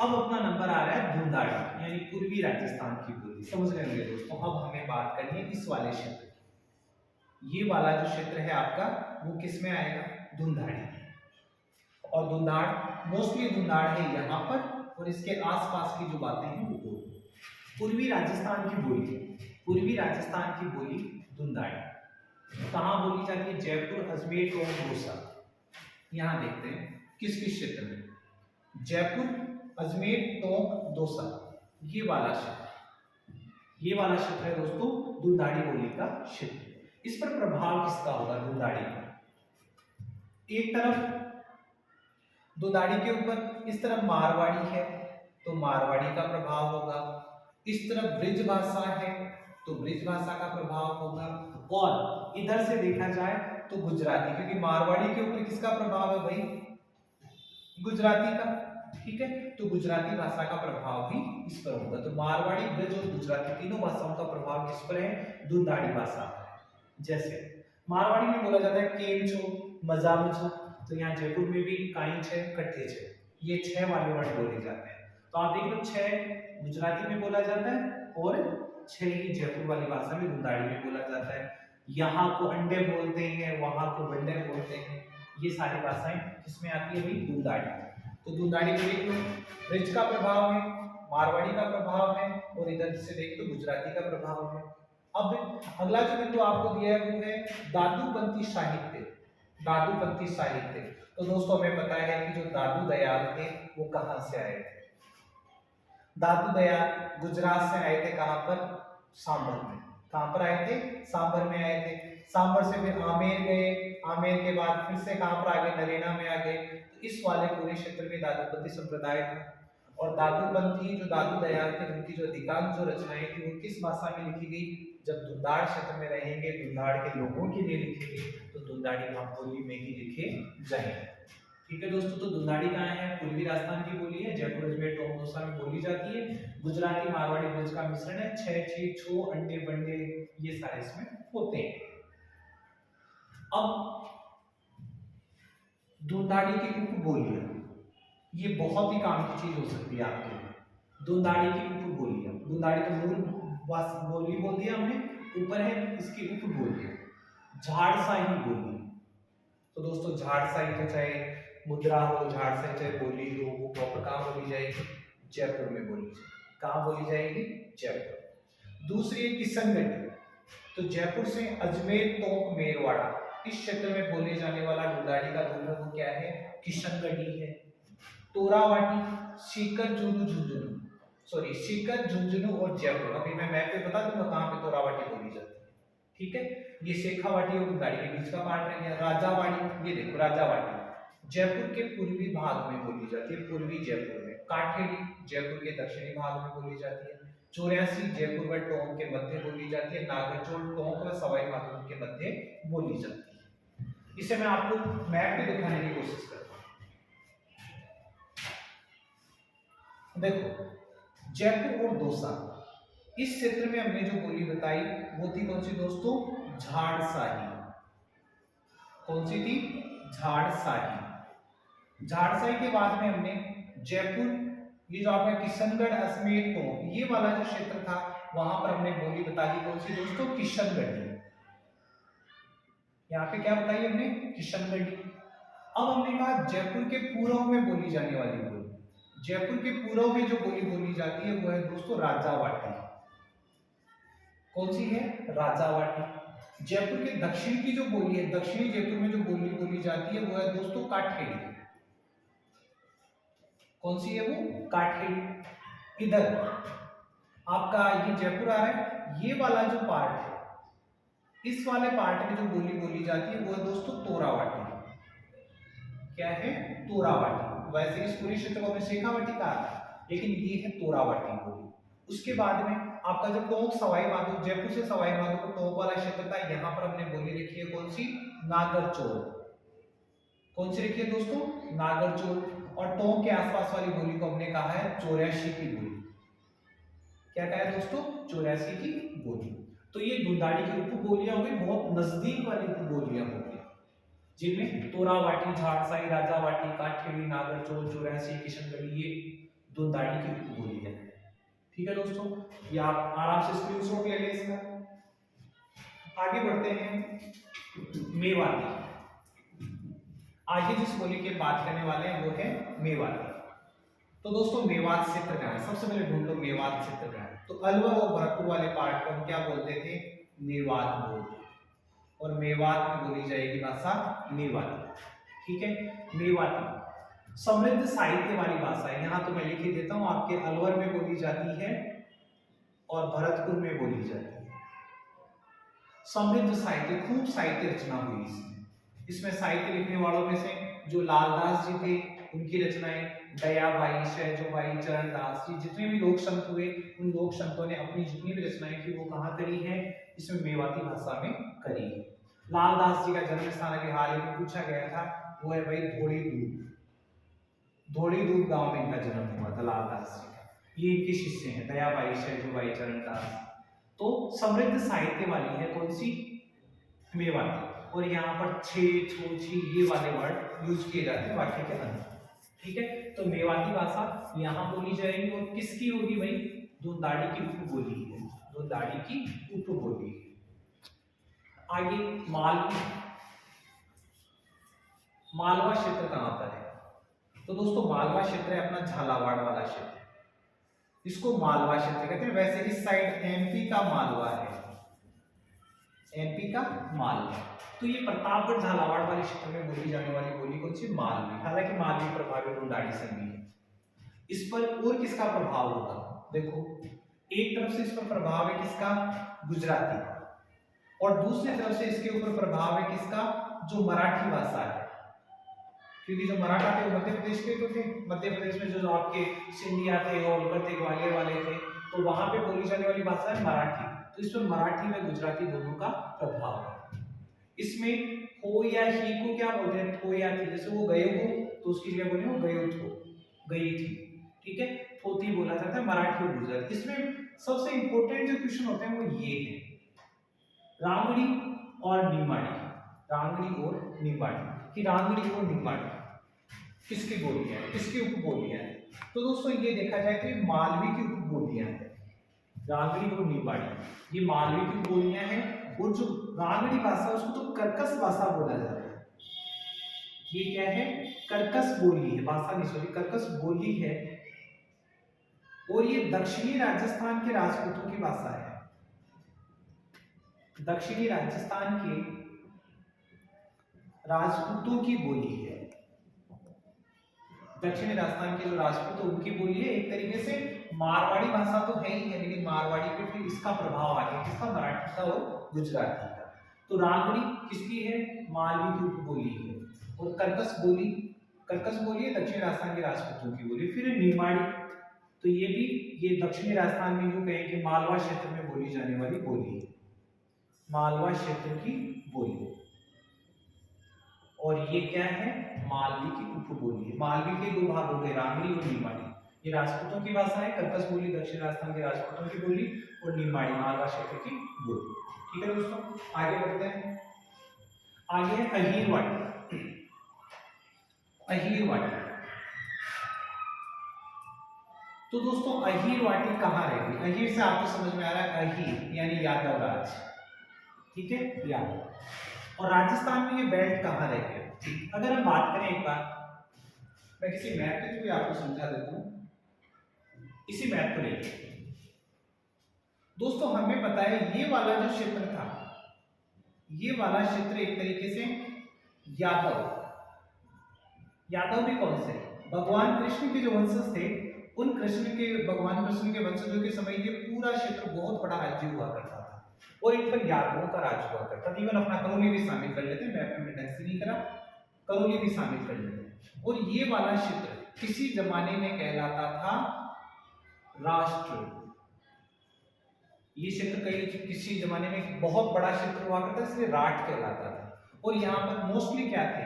अब अपना नंबर आ रहा है धुंधाड़ी, यानी पूर्वी राजस्थान की बोली। समझ रहे होंगे दोस्तों। अब हमें बात करनी है इस वाले क्षेत्र की। ये वाला जो क्षेत्र है आपका वो किस में आएगा? धुंधाड़ी। और धुंधाड़ मोस्टली धुंधाड़ है यहाँ पर, और इसके आसपास की जो बातें हैं वो पूर्वी राजस्थान की बोली। पूर्वी राजस्थान की बोली धुंधाड़ी कहाँ बोली जाती है? जयपुर, अजमेर, टोंक, दौसा। यहाँ देखते हैं किस किस क्षेत्र में। जयपुर, अजमेर, टोंक, दौसा, ये वाला क्षेत्र है दोस्तों धुंधाड़ी बोली का क्षेत्र। इस पर प्रभाव किसका होगा? धुंधाड़ी का। एक तरफ धुंधाड़ी के ऊपर इस तरफ मारवाड़ी है तो मारवाड़ी का प्रभाव होगा, इस तरफ ब्रिज भाषा है तो ब्रिज भाषा का प्रभाव होगा, और इधर से देखा जाए तो गुजराती, क्योंकि मारवाड़ी के ऊपर किसका प्रभाव है भाई? गुजराती का। ठीक है, तो गुजराती भाषा का प्रभाव भी इस पर होगा। तो मारवाड़ी, ब्रिज और गुजराती तीनों भाषाओं का प्रभाव किस पर है? धुंधाड़ी भाषा पर। जैसे मारवाड़ी में बोला जाता है केम छो, मजा मुझो, तो यहाँ जयपुर में भी काई छे, कट्ठे छे, ये 6 वाले वर्ड बोले जाते हैं। तो आप देख लो 6 गुजराती में बोला जाता है और 6 ही जयपुर वाली भाषा में धुंधाड़ी में बोला जाता है। यहाँ को अंडे बोलते हैं, वहां को बंडे बोलते हैं। ये सारी भाषाएं किसमें आती है भाई? धुंधाड़ी। तो धुंधाड़ी में देख लो ब्रिज का प्रभाव है, मारवाड़ी का प्रभाव है, और इधर से देख लो गुजराती का प्रभाव है। अब अगला जो बिंदु आपको दिया है वो है दादूपंथी साहित्य। दादूपंथी साहित्य, तो दोस्तों हमें पता है कि जो दादू दयाल थे वो कहां से आए थे? दादू दयाल गुजरात से आए थे, कहां पर? सांभर में। कहां पर आए थे? सांभर में आए थे। सांभर से फिर आमेर गए, आमेर के बाद फिर से कहां पर आ गए? नरेना में आ गए। तो इस वाले पूरे क्षेत्र में दादूपंथी संप्रदाय था। और दादूपंथी जो दादू दयाल थे, उनकी जो अधिकांश जो रचनाएं थी वो किस भाषा में लिखी गई? जब धुंधाड़ क्षेत्र में रहेंगे, धुंधाड़ के लोगों के लिए लिखी गई, तो धुंधाड़ी बोली में ही लिखे जाएंगे। ठीक है दोस्तों, तो धुंधाड़ी कहाँ है? पूर्वी राजस्थान की बोली है, जयपुर अजमेर टोंक में बोली जाती है। गुजराती मारवाड़ी ब्रज का मिश्रण है, छह छी छो अंडे बंडे ये सारे इसमें होते हैं। अब धुंधाड़ी की उपबोलियां, ये बहुत ही काम की चीज हो सकती है आपके लिए। धुंधाड़ी की उपबोलियां, धुंधाड़ी तो मूल बोली बोल दिया हमने, ऊपर है इसकी उपबोलियां। झाड़साही बोली, तो दोस्तों झाड़साही तो चाहे मुद्रा हो, झाड़साही चाहे बोली हो, वो प्रॉपर कहाँ बोली जाएगी? जयपुर में बोली जाएगी। कहाँ बोली जाएगी? जयपुर। दूसरी है किशनगढ़ी, तो जयपुर से अजमेर टोंक मेरवाड़ा इस क्षेत्र में बोले जाने वाला धुंधाड़ी का रूप वो क्या है? किशनगढ़ी है। तोरावाटी, सीकर झुंझुनू, सॉरी सीकर झुंझुनू और जयपुर, अभी मैं मैप पे बता दूंगा कहाँ पे तोरावाटी बोली जाती है। ठीक है, ये शेखावाटी और धुंधाड़ी के बीच का पार्ट रह गया। राजावाड़ी, ये देखो राजावाटी जयपुर के पूर्वी भाग में बोली जाती है, पूर्वी जयपुर में। काठेड़ी जयपुर के दक्षिणी भाग में बोली जाती है। 84 जयपुर व टोंक के मध्य बोली जाती है। नागरचोल टोंक व सवाई माधोपुर के मध्य बोली जाती है। इसे मैं आपको मैप पे दिखाने की कोशिश करता हूं। देखो जयपुर और दौसा इस क्षेत्र में हमने जो बोली बताई वो थी कौन सी दोस्तों? झाड़साही। कौन सी थी? झाड़साही। झाड़साही के बाद में हमने जयपुर, ये जो आपका किशनगढ़ अजमेर टोंक ये वाला जो क्षेत्र था वहां पर हमने बोली बता दी कौन सी दोस्तों? किशनगढ़ी। यहाँ पे क्या बताई हमने? किशनगढ़ी। अब हमने कहा जयपुर के पूर्व में बोली जाने वाली बोली, जयपुर के पूर्व में जो बोली बोली जाती है वो है दोस्तों राजावाटी। कौन सी है? राजावाटी। जयपुर के दक्षिण की जो बोली है, दक्षिणी जयपुर में जो बोली बोली जाती है वो है दोस्तों काठेड़ी। कौन सी है वो? काठेड़ी। इधर आपका ये जयपुर आ रहा है, ये वाला जो पार्ट है, इस वाले पार्ट में जो बोली बोली जाती है वो है दोस्तों तोरावाटी। क्या है? तोरावाटी। वैसे इस पूरे क्षेत्र को हमने शेखावाटी कहा, लेकिन ये है तोरावाटी बोली। उसके बाद में आपका जो टोंक सवाई माधोपुर, जयपुर से सवाई माधोपुर टोंक वाला क्षेत्र था, यहाँ पर हमने बोली लिखी है कौन सी? नागरचोल। कौन सी लिखी है दोस्तों? नागरचोल। और टोंक के आसपास वाली बोली को हमने कहा है 84 की बोली। क्या कहा है दोस्तों? 84 की बोली। तो ये धुंधाड़ी की उपबोलियां हो गई, बहुत नजदीक वाली उपबोलियां हो गई, जिनमें तोरावाटी, झाड़साई, राजावाटी, काठेड़ी, नागरचोल, 84, किशनगढ़ी ये धुंधाड़ी की उपबोली है। ठीक है दोस्तों, ये आप आराम से स्क्रीनशॉट ले लें इसका। आगे बढ़ते हैं मेवाती। आगे जिस बोली की बात करने वाले हैं वो है मेवाती। तो दोस्तों मेवात क्षेत्र कहाँ है? सबसे पहले ढूंढ लो मेवात क्षेत्र कहाँ है। तो अलवर और भरतपुर वाले पार्ट को हम क्या बोलते थे? मेवात बोलते। और मेवात में बोली जाएगी भाषा मेवाती। ठीक है, मेवाती समृद्ध साहित्य वाली भाषा है। यहाँ तो मैं लिख ही देता हूँ, आपके अलवर में बोली जाती है और भरतपुर में बोली जाती है। समृद्ध साहित्य, खूब साहित्य रचना हुई इसमें साहित्य लिखने वालों में से जो लालदास जी थे उनकी रचनाएं, दयाभाई, शहजोभाई, चरणदास जी, जितने भी लोक संत हुए उन लोक संतों ने अपनी जितनी भी रचनाएं थी वो कहाँ करी है? इसमें मेवाती भाषा में करी है। लालदास जी का जन्म स्थान अभी हाल ही में पूछा गया था, वो है भाई धोड़ी दूध। धोड़ी दूध गांव में इनका जन्म हुआ था लालदास जी का। ये इनके शिष्य हैं दयाभाई, शहजोभाई, चरणदास। तो समृद्ध साहित्य वाली है कौन सी? मेवाती। और यहाँ पर छे, छो, छी ये वाले वर्ड यूज किए जाते हैं वाक्य के अंदर। ठीक है, तो मेवाती भाषा यहाँ बोली जाएगी और किसकी होगी भाई? धुंधाड़ी की उपबोली है, धुंधाड़ी की उपबोली। आगे मालवी, मालवा क्षेत्र कहां पर है? तो दोस्तों मालवा क्षेत्र है अपना झालावाड़ वाला क्षेत्र, इसको मालवा क्षेत्र कहते हैं। वैसे इस साइड एमपी का मालवा है, एमपी का मालवा। तो ये प्रतापगढ़ झालावाड़ वाले क्षेत्र में बोली जाने वाली बोली कौन सी? मालवी। हालांकि मालवी प्रभावी धुंधाड़ी से भी है। इस पर और किसका प्रभाव होगा? देखो एक तरफ से इस पर प्रभाव है किसका, गुजराती, और दूसरी तरफ से इसके ऊपर प्रभाव है किसका, जो मराठी भाषा है, क्योंकि जो मराठा थे वो मध्य प्रदेश के तो थे, मध्य प्रदेश में जो आपके सिंधिया थे, होलकर थे, ग्वालियर वाले थे, तो वहां पे बोली जाने वाली भाषा है मराठी, तो इस पर मराठी में गुजराती दोनों का प्रभाव है। इसमें हो या ही को क्या बोलते हैं, थो या थी, जैसे वो गए हो तो उसकी जगह बोले हो गयो थो, गई थी, ठीक है, थोती बोला जाता है मराठी और गुजराती। इसमें सबसे इंपॉर्टेंट जो क्वेश्चन होते हैं वो ये है, रांगड़ी और निमाड़ी, रांगड़ी और निमाड़ी, कि रांगड़ी और निमाड़ी किसकी बोलियां हैं, किसकी उपबोलियां हैं। तो दोस्तों ये देखा जाए तो ये मालवी की उपबोलियां हैं, रांगड़ी और निमाड़ी ये मालवी की बोलियां हैं, और जो रांगड़ी भाषा उसको तो कर्कश भाषा बोला जाता है। ये क्या है, कर्कश बोली है, भाषा नहीं सॉरी कर्कश बोली है, और ये दक्षिणी राजस्थान के राजपूतों की भाषा है, दक्षिणी राजस्थान के राजपूतों की बोली है, दक्षिणी राजस्थान के जो राजपूत है उनकी बोली है। एक तरीके से मारवाड़ी भाषा तो है ही है, लेकिन मारवाड़ी पे फिर इसका प्रभाव आ गया, किसका, मराठी का और गुजराती का। तो रांगड़ी किसकी है, मालवी की उपबोली है, और कर्कश बोली है दक्षिणी राजस्थान के राजपूतों की बोली। फिर निमाड़ी, तो ये भी ये दक्षिणी राजस्थान में यूं कहें कि मालवा क्षेत्र में बोली जाने वाली बोली है, मालवा क्षेत्र की बोली, और ये क्या है, मालवी की उपबोली है। मालवी के दो भाग हो गए, रांगड़ी और निमाड़ी, ये राजपूतों की भाषा है, कर्कश बोली दक्षिण राजस्थान के राजपूतों की बोली, और निमाड़ी मालवा क्षेत्र की बोली। ठीक है दोस्तों, आगे बढ़ते हैं। आगे है अहीरवाटी, अहीरवाटी। तो दोस्तों अहीरवाटी कहाँ रहेगी, अहीर से आपको समझ में आ रहा है, अहीर यानी यादव राज, ठीक है, यादव, और राजस्थान में ये बेल्ट कहाँ रहेगी। अगर हम बात करें, एक बार मैं किसी मैप के थ्रू भी आपको समझा देता हूँ, इसी मैप को लेकर दोस्तों हमें पता है ये वाला जो क्षेत्र था, ये वाला क्षेत्र एक तरीके से यादव, यादव भी कौन से, भगवान कृष्ण के जो वंशज थे, उन कृष्ण के, भगवान कृष्ण के वंशजों के समय ये पूरा क्षेत्र बहुत बड़ा राज्य हुआ करता था, और इन पर यादवों का राज हुआ करता था। इवन अपना करौली भी शामिल कर लेते हैं, मैप में ढंग से नहीं करा, करौली भी शामिल कर लेते हैं। और ये वाला क्षेत्र किसी जमाने में कहलाता था राष्ट्र, ये क्षेत्र कई किसी जमाने में बहुत बड़ा क्षेत्र हुआ करता था, इसलिए राठ कहलाता था। और यहाँ पर मोस्टली क्या थे,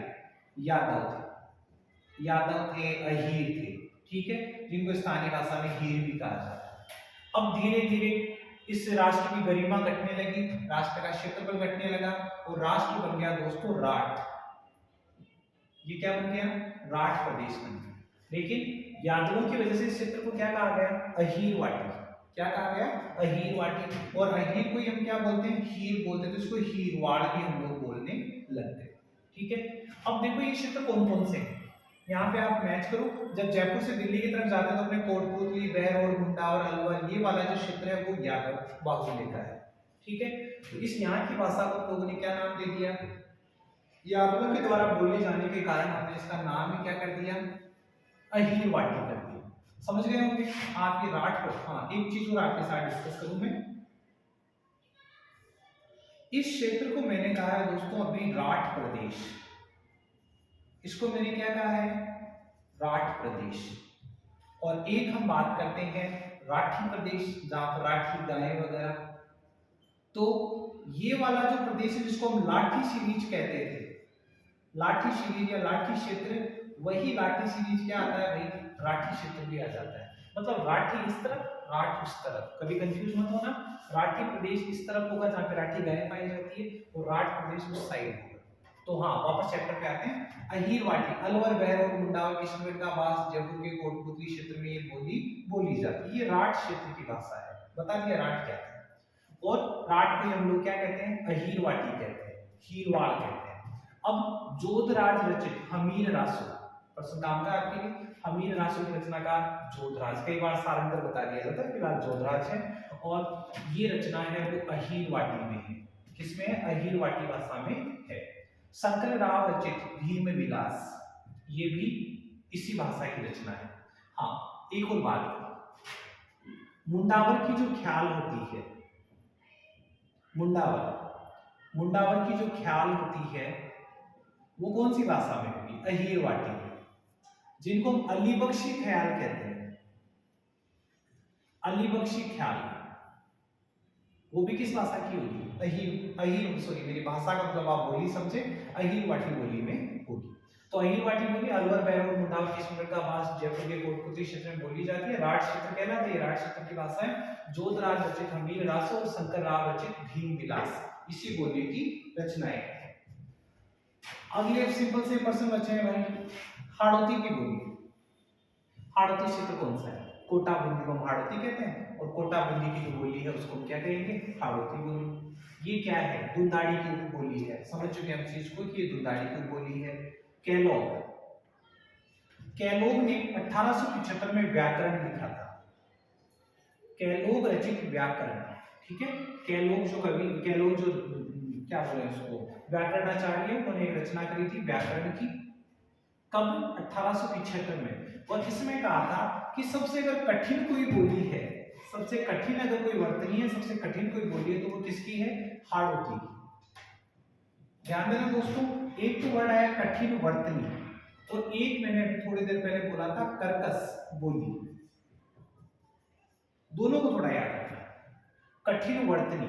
यादव थे, यादव थे, अहीर थे, ठीक है, जिनको स्थानीय भाषा में हीर भी कहा जाता है। अब धीरे धीरे इस राष्ट्र की गरिमा घटने लगी, राष्ट्र का क्षेत्रफल घटने लगा, और राष्ट्र बन गया दोस्तों राठ। ये क्या बन गया, राठ प्रदेश बन गया। लेकिन यादवों की वजह से इस क्षेत्र को क्या कहा गया, अहीरवाटी, क्या कहा गया, अहीरवाटी। और अहीर को ही हम क्या बोलते हैं, हीर बोलते हैं, तो इसको हीरवाड़ भी हम लोग बोलने लग गए, ठीक है। अब देखो ये क्षेत्र कौन कौन से हैं, यहाँ पे आप मैच करो, जब जयपुर से दिल्ली की तरफ जाते हैं तो अपने कोटपुतली, बहरौर, मुंडा और अलवर, ये वाला जो क्षेत्र है वो यादव बाहुल्य का है, ठीक है। तो इस यहाँ की भाषा को लोगों ने क्या नाम दे दिया, यादवों के द्वारा बोले जाने के कारण हमने इसका नाम ही क्या कर दिया, अहीरवाटी कर दिया। समझ गए होंगे आप ये राठ को। हाँ, एक चीज और आपके साथ डिस्कस करूं मैं, इस क्षेत्र को मैंने कहा है दोस्तों अभी राठ प्रदेश, इसको मैंने क्या कहा है, राठ प्रदेश। और एक हम बात करते हैं राठी प्रदेश, जहां पर राठी गाय वगैरह। तो ये वाला जो प्रदेश है जिसको हम लाठी सीरीज कहते थे, लाठी सीरीज या लाठी क्षेत्र, वही लाठी सीरीज क्या आता है भाई, राठी क्षेत्र भी आ जाता है। मतलब राठी इस तरफ, राठ उस तरफ, कभी कंफ्यूज मत होना। राठी प्रदेश इस तरफ होगा जहाँ पे राठी गाय पाई जाती है, और राठ प्रदेश उस साइड होगा। तो हाँ, वापस चैप्टर पे आते हैं। अहीरवाटी अलवर, बहरौर, मुंडा और किशनगढ़ का वास, जयपुर के कोटपुतली क्षेत्र में ये बोली जाती है। ये राठ क्षेत्र की भाषा है, बता दिया राठ क्या है। और राठ को हम लोग क्या कहते हैं, अहीरवाटी कहते हैं, हीरवाड़ कहते हैं। अब जोधराज रचित हमीर रासो, प्रश्न काम का आपके लिए, हमीर रासो की रचनाकार जोधराज, कई बार सारंगर बता दिया जाता है, फिलहाल जोधराज है। और ये रचना है वो अहीरवाटी में है, किसमें है, अहीरवाटी भाषा में है। शंकर राव रचित भीम विलास, ये भी इसी भाषा की रचना है। हाँ, एक और बात, मुंडावर की जो ख्याल होती है, मुंडावर मुंडावर की जो ख्याल होती है वो कौन सी भाषा में होगी? अहीरवाटी, जिनको हम अली बख्शी ख्याल कहते हैं। अली बख्शी ख्याल वो भी किस भाषा की होगी? अहीर सॉरी मेरी भाषा का मतलब आप बोली समझे, अहीरवाटी बोली में होगी। तो अहीरवाटी बोली अलवर बैरौर मुंडावर किस मिनट का आवास जयपुर के कोटपुतली क्षेत्र में बोली जाती है। राठ क्षेत्र कहलाती है। राठ क्षेत्र की भाषा है जोधराज रचित हमीर रास और शंकर राव रचित भीम विलास, इसी बोली की रचनाएं। अगले सिंपल से प्रश्न बचे हैं भाई, हाड़ौती की बोली। हाड़ौती क्षेत्र कौन सा है? कोटा बूंदी को हम हाड़ौती कहते हैं, और कोटा बूंदी की जो बोली है उसको हम क्या कहेंगे? हाड़ौती बोली। ये क्या है? दुंदाड़ी की उपबोली है। समझ चुके हम चीज को कि ये दुंदाड़ी की उपबोली है। कैलोग कैलोग ने 1875 में व्याकरण लिखा था। कैलोग रचित व्याकरण, ठीक है। कैलोग जो कवि, कैलोग जो क्या बोले उसको, व्याकरणाचार्य, उन्होंने एक रचना करी थी व्याकरण की। कब? 1875 में। और इसमें कहा था कि सबसे अगर कठिन कोई बोली है, सबसे कठिन अगर कोई वर्तनी है, सबसे कठिन कोई बोली है तो वो किसकी है? हाड़ौती की। ध्यान देना दोस्तों, एक तो वर्ड आया कठिन वर्तनी, और एक मैंने अभी थोड़ी देर पहले बोला था कर्कश बोली। दोनों को थोड़ा याद रखना। कठिन वर्तनी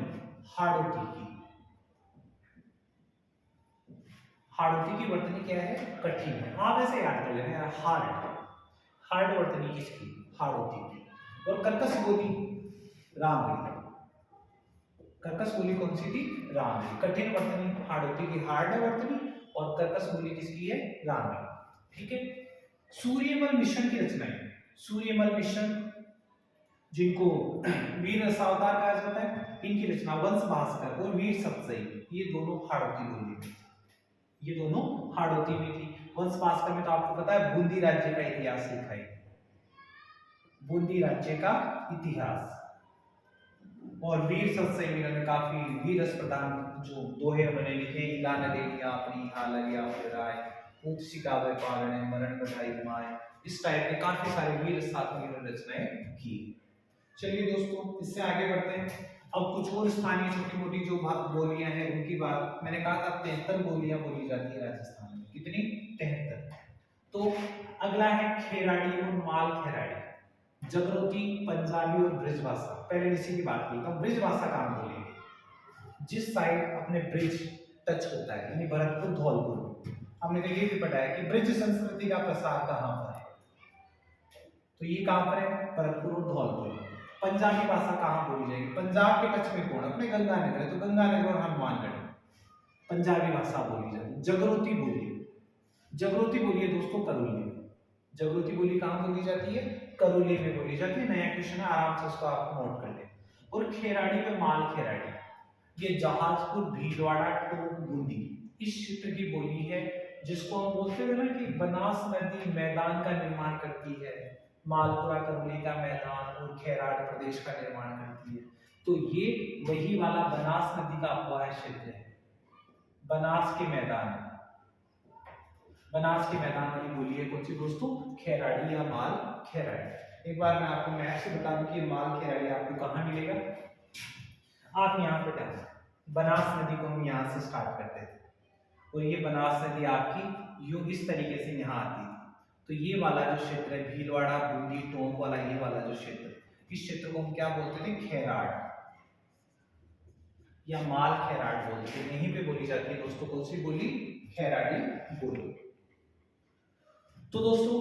हाड़ौती की। हाड़ौती की वर्तनी क्या है? कठिन है। आप ऐसे याद कर लेना यार, हार्ड वर्तनी किसकी? हाड़ौती की। और कर्कश बोली रामगढ़ी। कर्कश बोली कौन सी थी? रामगढ़ी। कठिन वर्तनी हाड़ौती की हार्ड वर्तनी, और कर्कश बोली किसकी है? रामगढ़ी, ठीक है। सूर्यमल मिशन की रचनाएं। सूर्यमल मिशन जिनको वीर रसावतार कहा जाता है, इनकी रचना वंश भास्कर और वीर सतसई, ये दोनों हाड़ौती बोली में, ये दोनों हाड़ौती में थी। वंश भास्कर में तो आपको पता है बूंदी राज्य का इतिहास लिखा है, बूंदी राज्य का इतिहास। और वीर सतसई में काफी वीर प्रधान जो दोहे उन्होंने लिखे, इला न देलिया अपनी हाल लिया राय, ऊंट सिकावे पालने मरण बधाई माए, इस टाइप के काफी सारे वीर साथी रचनाएं की। चलिए दोस्तों, इससे आगे बढ़ते हैं। अब कुछ और स्थानीय छोटी मोटी जो बोलियां हैं उनकी बात। मैंने कहा था 73 बोलियां बोली जाती है राजस्थान में। कितनी? 73। तो अगला है खेराड़ी और माल खेराड़ी, जगरोती, पंजाबी और ब्रिज भाषा। पहले इसी की बात की, तो ब्रिज भाषा कहाँ बोलेंगे? जिस साइड अपने ब्रिज टच होता है, यानी भरतपुर धौलपुर। हमने तो ये भी पढ़ा है कि ब्रिज संस्कृति का प्रसार कहाँ पर है, तो ये कहाँ पर है? भरतपुर और धौलपुर। पंजाबी भाषा कहाँ बोली जाएगी? पंजाब के टच में कौन? अपने गंगानगर है, तो गंगानगर और हनुमानगढ़ पंजाबी भाषा बोली जाती। जगरोती बोली, जगरोती बोली है दोस्तों करौली में। जगरोती बोली कहाँ बोली जाती है? करौली में बोली जाती है। नया क्वेश्चन है, आराम से उसको आप नोट कर ले। और खेराड़ी में माल खेराड़ी, ये जहाजपुर, भीलवाड़ा, टोंक, बूंदी, इस क्षेत्र की बोली है, जिसको हम बोलते हैं ना कि बनास नदी मैदान का निर्माण करती है, मालपुरा करौली का मैदान और खेराड़ प्रदेश का निर्माण करती है। तो ये वही वाला बनास नदी का अपवाह क्षेत्र है, बनास के मैदान, बनास के मैदान वाली बोली है कौन सी दोस्तों? खेराड़ी या माल खेराड़ी। एक बार मैं आपको मैप से बता दूं कि माल खेराड़ी आपको कहाँ मिलेगा। आप यहाँ पे डाल, बनास नदी को हम यहाँ से स्टार्ट करते थे, और ये बनास नदी आपकी यूं इस तरीके से यहाँ आती थी। तो ये वाला जो क्षेत्र है भीलवाड़ा, बूंदी, टोंक वाला, ये वाला जो क्षेत्र, इस क्षेत्र को हम क्या बोलते थे? खेराड़ या माल खेराड़ बोलते थे। यहीं पे बोली जाती है दोस्तों कौन सी बोली? खेराड़ी बोली। तो दोस्तों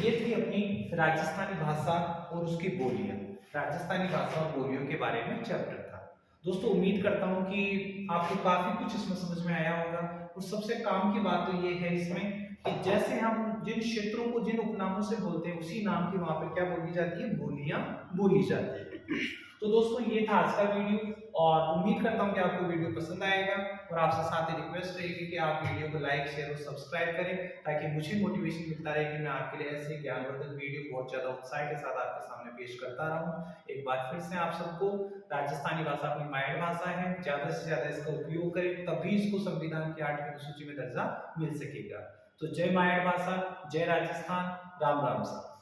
ये थी अपनी राजस्थानी भाषा और उसकी बोलियां, राजस्थानी भाषा और बोलियों के बारे में चैप्टर था। दोस्तों उम्मीद करता हूं कि आपको काफी कुछ इसमें समझ में आया होगा। और सबसे काम की बात तो ये है इसमें कि जैसे हम जिन क्षेत्रों को जिन उपनामों से बोलते हैं, उसी नाम की वहां पर क्या बोली जाती है? बोलियां बोली जाती है। तो दोस्तों ये था आज का वीडियो, और उम्मीद करता हूं कि आपको वीडियो पसंद आएगा। और आपसे साथ ही रिक्वेस्ट रहेगी कि आप वीडियो को लाइक, शेयर और सब्सक्राइब करें, ताकि मुझे मोटिवेशन मिलता रहे कि मैं आपके लिए ऐसे ज्ञानवर्धक वीडियो बहुत ज्यादा उत्साह के साथ आपके सामने पेश करता रहूं। एक बार फिर से आप सबको, राजस्थानी भाषा अपनी माइंड भाषा है, ज्यादा से ज्यादा इसका उपयोग करें, तभी इसको संविधान की 8वीं अनुसूची में दर्जा मिल सकेगा। तो जय मायड़ भाषा, जय राजस्थान, राम राम सा।